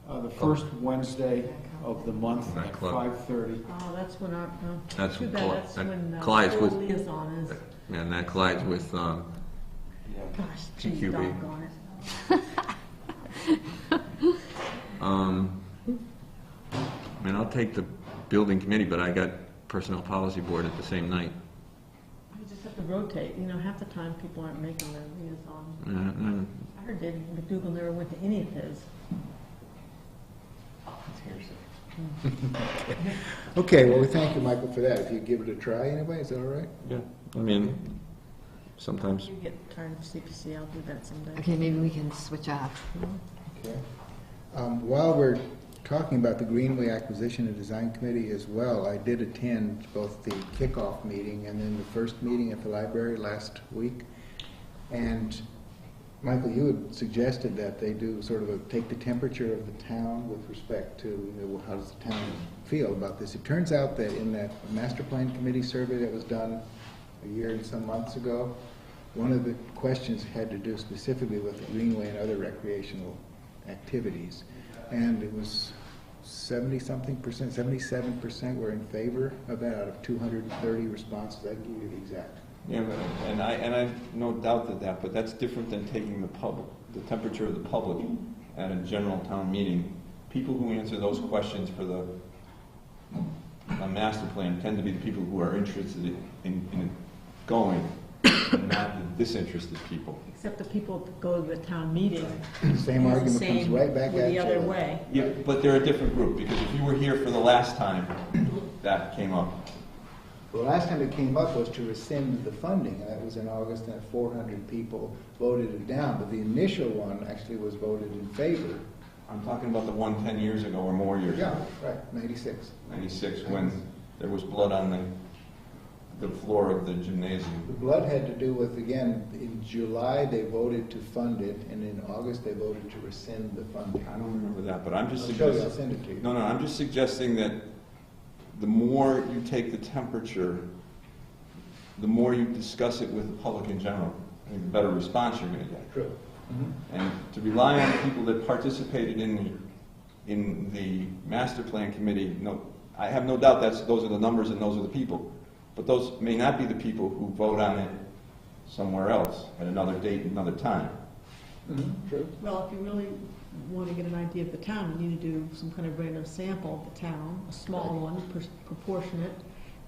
The first Wednesday of the month That at club. 5:30. Oh, that's when our, That's too when bad, Cl- that's that when collides with- liaison is. And that collides with, Gosh, gee, TQB. doggone it. I mean, I'll take the building committee, but I got personnel policy board at the same night. You just have to rotate, half the time people aren't making their liaison. I heard David McDougal never went to any of his. Okay, well, we thank you, Michael, for that. If you give it a try anyway, is that all right? Yeah, I mean, sometimes. You get tired of CPC, I'll do that someday. Okay, maybe we can switch off. Okay. While we're talking about the Greenway Acquisition and Design Committee as well, I did attend both the kickoff meeting and then the first meeting at the library last week. And Michael, you had suggested that they do sort of take the temperature of the town with respect to how does the town feel about this. It turns out that in that master plan committee survey that was done a year and some months ago, one of the questions had to do specifically with the Greenway and other recreational activities. And it was 70-something percent, 77% were in favor of that out of 230 responses. I can give you the exact. Yeah, and I no doubt that, but that's different than taking the temperature of the public at a general town meeting. People who answer those questions for a master plan tend to be the people who are interested in going, and not the disinterested people. Except the people that go to the town meeting. Same argument comes same right back with at the you. other way. Yeah, but they're a different group, because if you were here for the last time, that came up? The last time it came up was to rescind the funding, and that was in August, and 400 people voted it down. But the initial one actually was voted in favor. I'm talking about the one 10 years ago or more years ago. Yeah, right, 96. 96, when there was blood on the floor of the gymnasium. The blood had to do with, again, in July they voted to fund it, and in August they voted to rescind the funding. I don't remember that, but I'm just I'll show you, suggesting... I'll send it to you. No, I'm just suggesting that the more you take the temperature, the more you discuss it with the public in general, I think the better response you're going to get. True. And to rely on the people that participated in the master plan committee, I have no doubt those are the numbers and those are the people. But those may not be the people who vote on it somewhere else at another date, another time. True. Well, if you really want to get an idea of the town, you need to do some kind of random sample of the town, a small one, proportionate,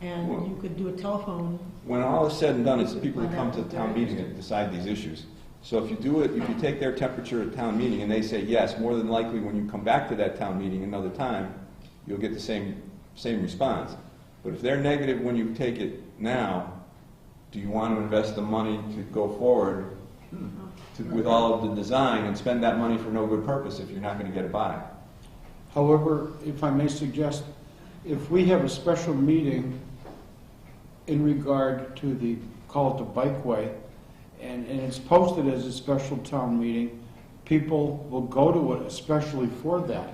and Well, you could do a telephone. When all is said and done, it's the people who come to the town meeting that decide these issues. So if you do it, if you take their temperature at town meeting and they say yes, more than likely when you come back to that town meeting another time, you'll get the same response. But if they're negative when you take it now, do you want to invest the money to go forward with all of the design and spend that money for no good purpose if you're not going to get it by? However, if I may suggest, if we have a special meeting in regard to the, call it the bikeway, and it's posted as a special town meeting, people will go to it especially for that.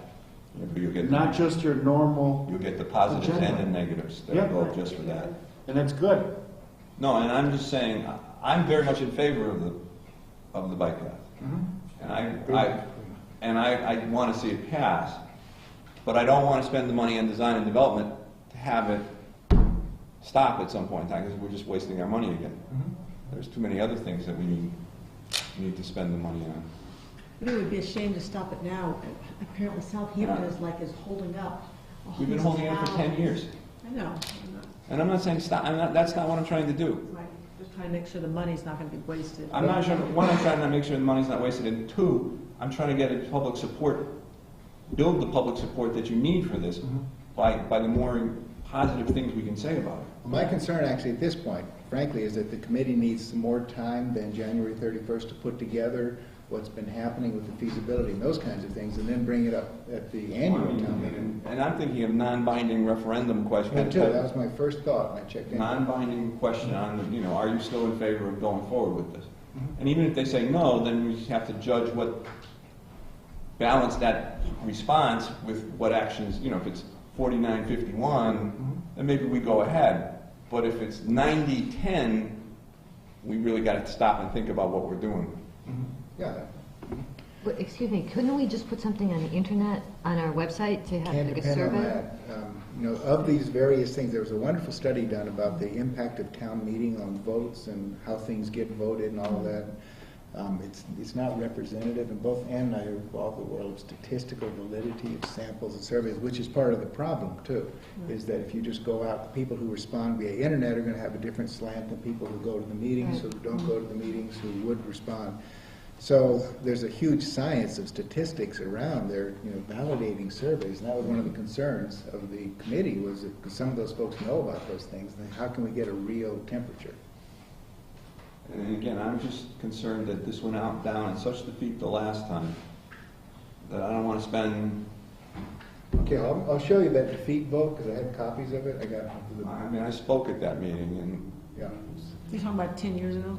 Yeah, but you'll get Not just your normal, you'll get the positives agenda. and the negatives that Yeah. go just for that. and that's good. No, and I'm just saying, I'm very much in favor of the bike path. And I want to see it pass, but I don't want to spend the money on design and development to have it stop at some point in time, because we're just wasting our money again. There's too many other things that we need to spend the money on. But it would be a shame to stop it now. Apparently Southampton is holding up. We've been holding it for 10 years. I know. And I'm not saying stop, that's not what I'm trying to do. Right. Just trying to make sure the money's not going to be wasted. I'm not sure, one, I'm trying to make sure the money's not wasted, and two, I'm trying to get public support, build the public support that you need for this by the more positive things we can say about it. My concern actually at this point, frankly, is that the committee needs some more time than January 31st to put together what's been happening with the feasibility and those kinds of things, and then bring it up at the annual town meeting. And I'm thinking of non-binding referendum question. Me too, that was my first thought when I checked in. Non-binding question on, are you still in favor of going forward with this? And even if they say no, then we have to judge balance that response with what actions, if it's 49-51, then maybe we go ahead. But if it's 90-10, we really got to stop and think about what we're doing. Yeah. But, excuse me, couldn't we just put something on the internet, on our website, to have Can't like a depend on survey? that. Of these various things, there was a wonderful study done about the impact of town meeting on votes and how things get voted and all of that. It's not representative, and both Ann and I are involved in the world of statistical validity of samples and surveys, which is part of the problem too, is that if you just go out, people who respond via internet are going to have a different slant than people who go to the meetings, who don't go to the meetings, who would respond. So there's a huge science of statistics around there, validating surveys, and that was one of the concerns of the committee, was that some of those folks know about those things, then how can we get a real temperature? And again, I'm just concerned that this went down in such defeat the last time that I don't want to spend... Okay, I'll show you that defeat vote, because I had copies of it. I spoke at that meeting, and... Yeah. You're talking about 10 years ago?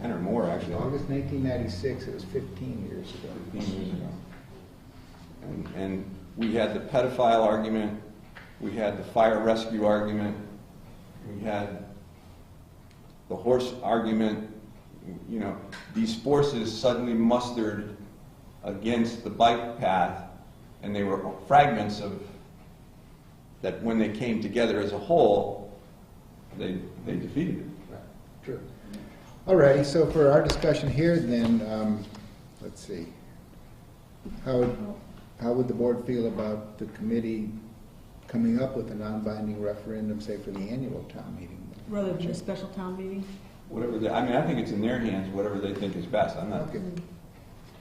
10 or more, actually. August 1996, it was 15 years ago. 15 years ago. And we had the pedophile argument, we had the fire rescue argument, we had the horse argument. These forces suddenly mustered against the bike path, and they were fragments of that. When they came together as a whole, they defeated it. Right. True. All righty, so for our discussion here, then, let's see. How would the board feel about the committee coming up with a non-binding referendum, say, for the annual town meeting? Rather than a special town meeting? Whatever I think it's in their hands, whatever they think is best. I'm not, Okay.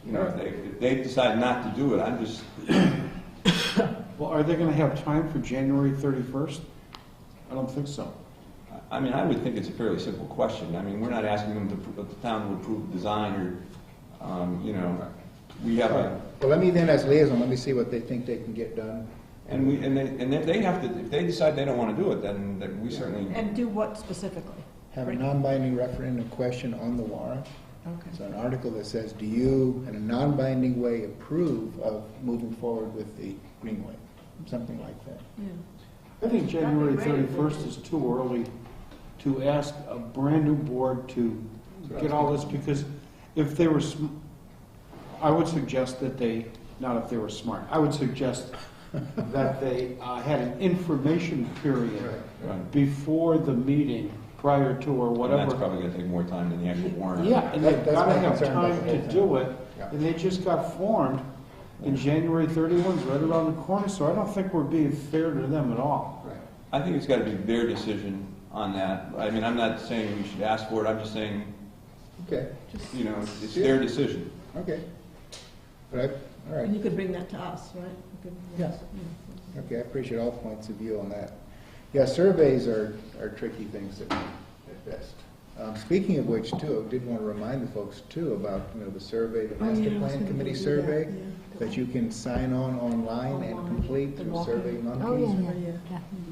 if they decide not to do it, I'm just... Well, are they going to have time for January 31st? I don't think so. I mean, I would think it's a fairly simple question. I mean, we're not asking them to, the town to approve design or, you know, we have a, Well, let me then, as liaison, let me see what they think they can get done. and if they have to, if they decide they don't want to do it, then we certainly. And do what specifically? Have a non-binding referendum question on the warrant. Okay. So an article that says, do you, in a non-binding way, approve of moving forward with the Greenway? Something like that. Yeah. I think January 31st is too early to ask a brand-new board to get all this, because if they were, I would suggest that they, not if they were smart, I would suggest that they had an information period Right. before the meeting, prior to or And whatever. that's probably going to take more time than the actual warrant. Yeah, and they've That's got to my have concern about time the to whole do thing. it, Yeah. and they just got formed, and January 31's right around the corner, so I don't think we're being fair to them at all. Right. I think it's got to be their decision on that. I mean, I'm not saying we should ask for it, I'm just saying, Okay, you know, it's their decision. okay. Right, all And right. you could bring that to us, right? You could- Yeah. Okay, I appreciate all points of view on that. Yeah, surveys are tricky things at best. Speaking of which, too, I did want to remind the folks, too, about, you know, the survey, the Oh, yeah, master I was plan gonna committee do that, survey, yeah. that you can sign on online and complete The through walking. Survey Oh, Monkeys.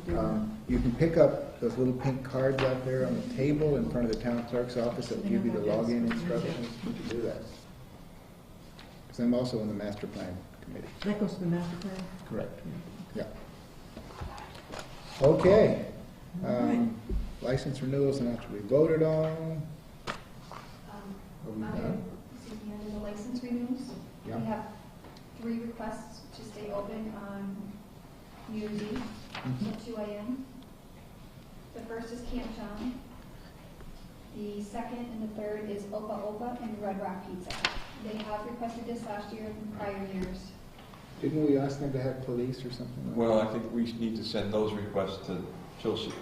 yeah. You can pick up those little pink cards out there on the table in front of the town clerk's office that will give you the login instructions to do that. Because I'm also in the master plan committee. That goes to the master plan? Correct. Yeah. Okay. License renewals are not to be voted on. Are we done? Excuse me, under the license renewals, Yeah. we have 3 requests to stay open on New Year's Eve at 2 a.m. The first is Camp John. The second and the third is Opa Opa and Red Rock Pizza. They have requested this last year and prior years. Didn't we ask them to have police or something like that? Well, I think we need to send those requests to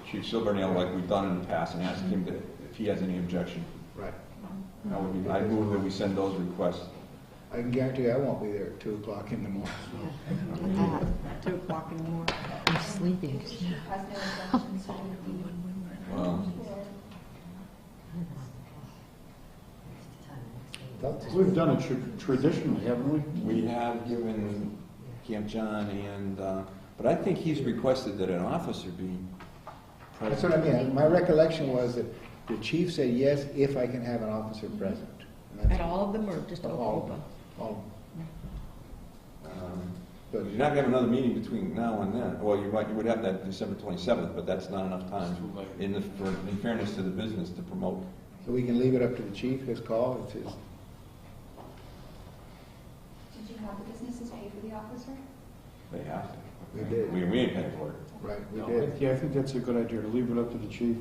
Chief Silvernail like we've done in the past and ask him if he has any objection. Right. That would be, I move that we send those requests. I can guarantee you I won't be there at 2 o'clock in the morning. 2 o'clock in the morning. I'm sleeping. Has no objections, so it would be Well, We've done it traditionally, haven't we? we have given Camp John and, but I think he's requested that an officer be That's present. what I mean. My recollection was that the chief said, yes, if I can have an officer present. And that's- At all of them, or just Opa All of Opa? them. All of them. But You're not going to have another meeting between now and then. Well, you would have that December 27th, but that's not enough time in fairness to the business to promote. So we can leave it up to the chief, his call, it's his. Did you have the businesses pay for the officer? They have to. We did. We ain't paying for it. Right, we No, did. Yeah, I think that's a good idea, to leave it up to the chief.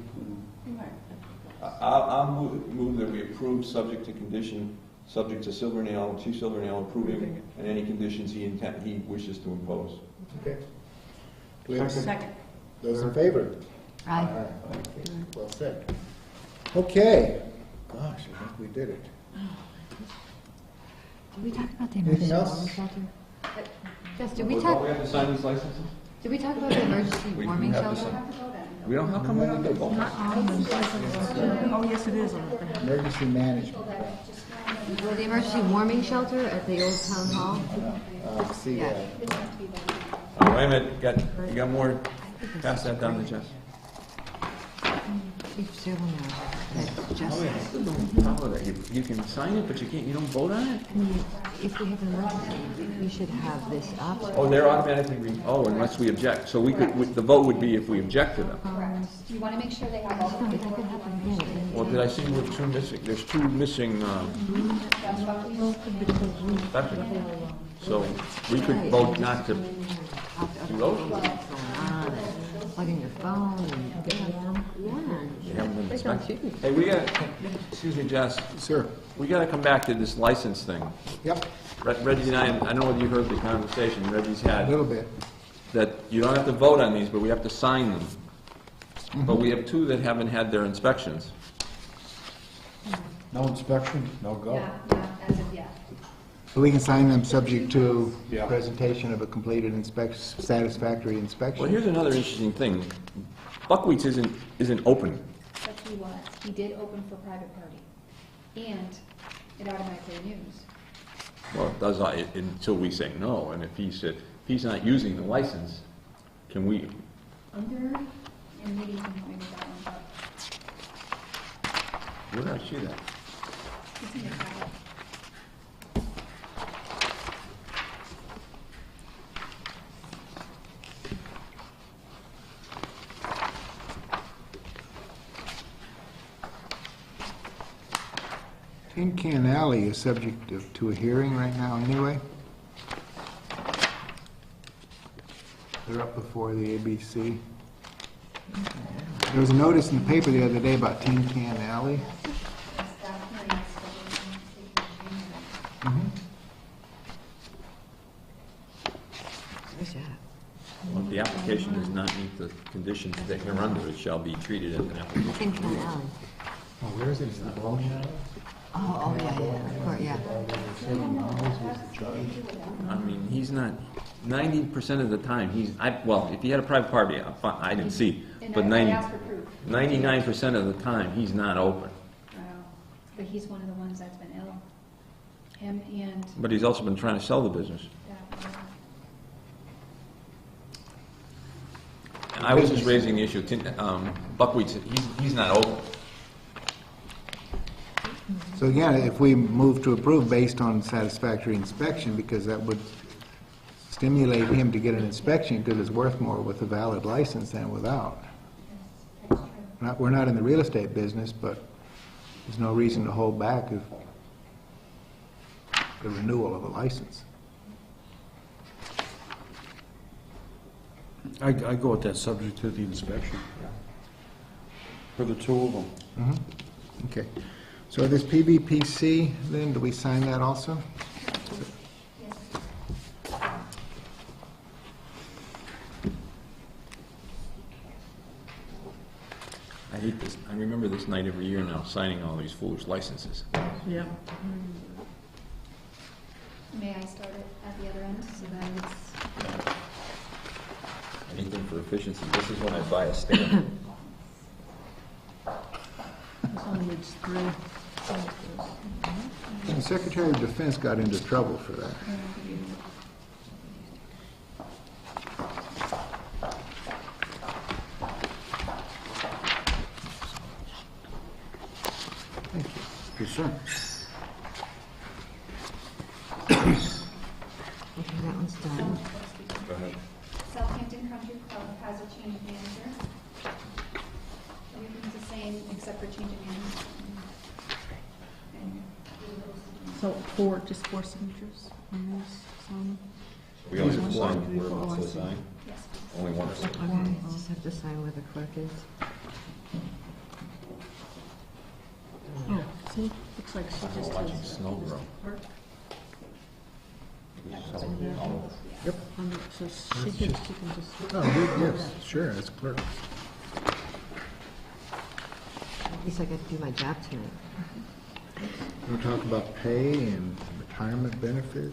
I'll move that we approve, subject to condition, subject to Chief Silvernail approving, and any conditions he wishes to impose. Okay. Do we have a second? Second. Those in favor? Aye. Okay, well said. Okay. Gosh, I think we did it. Did we talk about the Anything emergency else? warming shelter? Yes, did we Don't talk, we have to sign these licenses? did we talk about the emergency We warming have to shelter? sign. We don't, how come we don't have to vote? Oh, yes, it is on the Emergency management. Well, the emergency warming shelter at the old town hall? See, Yeah. Oh, wait a minute, you got more? Pass that down to Jess. Chief Silvernail, that's just, Follow that. You can sign it, but you don't vote on it? I mean, if we have an emergency, we should have this option. Oh, they're automatically, unless we object. So the vote would be if we object to them. Correct. You want to make sure they have all the That could happen again. Well, did I see there were two missing? There's two missing, sections. So we could vote not to do those. Plug in your phone and get warm. You haven't been inspected. Hey, we got, excuse me, Jess, Sir. we got to come back to this license thing. Yep, Reggie and I know whether you heard the conversation Reggie's a had, little bit. that you don't have to vote on these, but we have to sign them. But we have two that haven't had their inspections. No inspection, no go. Yeah, as of yet. We can sign them subject to Yeah. presentation of a completed satisfactory inspection. Well, here's another interesting thing. Buckwheats isn't open. But he was. He did open for private party. And it automatically renews. Well, it does, until we say no, and if he's not using the license, can we, Under, and maybe you can help me with that one, but where did I see that? it's in your file. Tin Can Alley is subject to a hearing right now anyway. They're up before the ABC. There was a notice in the paper the other day about Tin Can Alley. That hearing is scheduled in January. Mhm. Where's that? Well, if the application does not meet the conditions that you're under, it shall be treated as an application. Tin Can Alley. Oh, where is it? Is it Bowling Alley? Oh, yeah, of course, yeah. I mean, he's not, 90% of the time, well, if he had a private party, I didn't see, And but I asked for proof. 99% of the time, he's not open. But he's one of the ones that's been ill. Him and But he's also been trying to sell the business. that. I was just raising the issue, Buckwheats, he's not open. So again, if we move to approve based on satisfactory inspection, because that would stimulate him to get an inspection because it's worth more with a valid license than without. We're not in the real estate business, but there's no reason to hold back the renewal of a license. I go with that subject to the inspection. For the two of them. Mhm. Okay. So this PVPC, then, do we sign that also? I hate this, I remember this night every year now, signing all these foolish licenses. Yeah. May I start it at the other end, so that it's, Anything for efficiency, this is when I buy a stamp. It's on page 3. And the Secretary of Defense got into trouble for that. Yes, sir. Okay, that one's done. Go ahead. Southampton Country Club has a change of manager. Everything's the same except for change of manager. And So just four signatures on this, some. We only have One, one, two, three, we're four, about to I see. sign, yes, only one. Okay, just have to sign where the clerk is. Oh, see, looks like she just Watching has. snow grow. Clerk. Yep. So she can just. Oh, good, yes, sure, as clerk. At least I get to do my job tonight. We'll talk about pay and retirement benefits.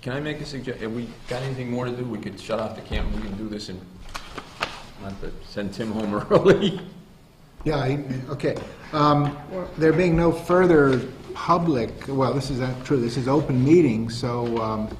Can I make a suggestion, have we got anything more to do? We could shut off the camera, we can do this and, not to send Tim home early. Yeah, okay. There being no further public, well, this is not true, this is open meeting, so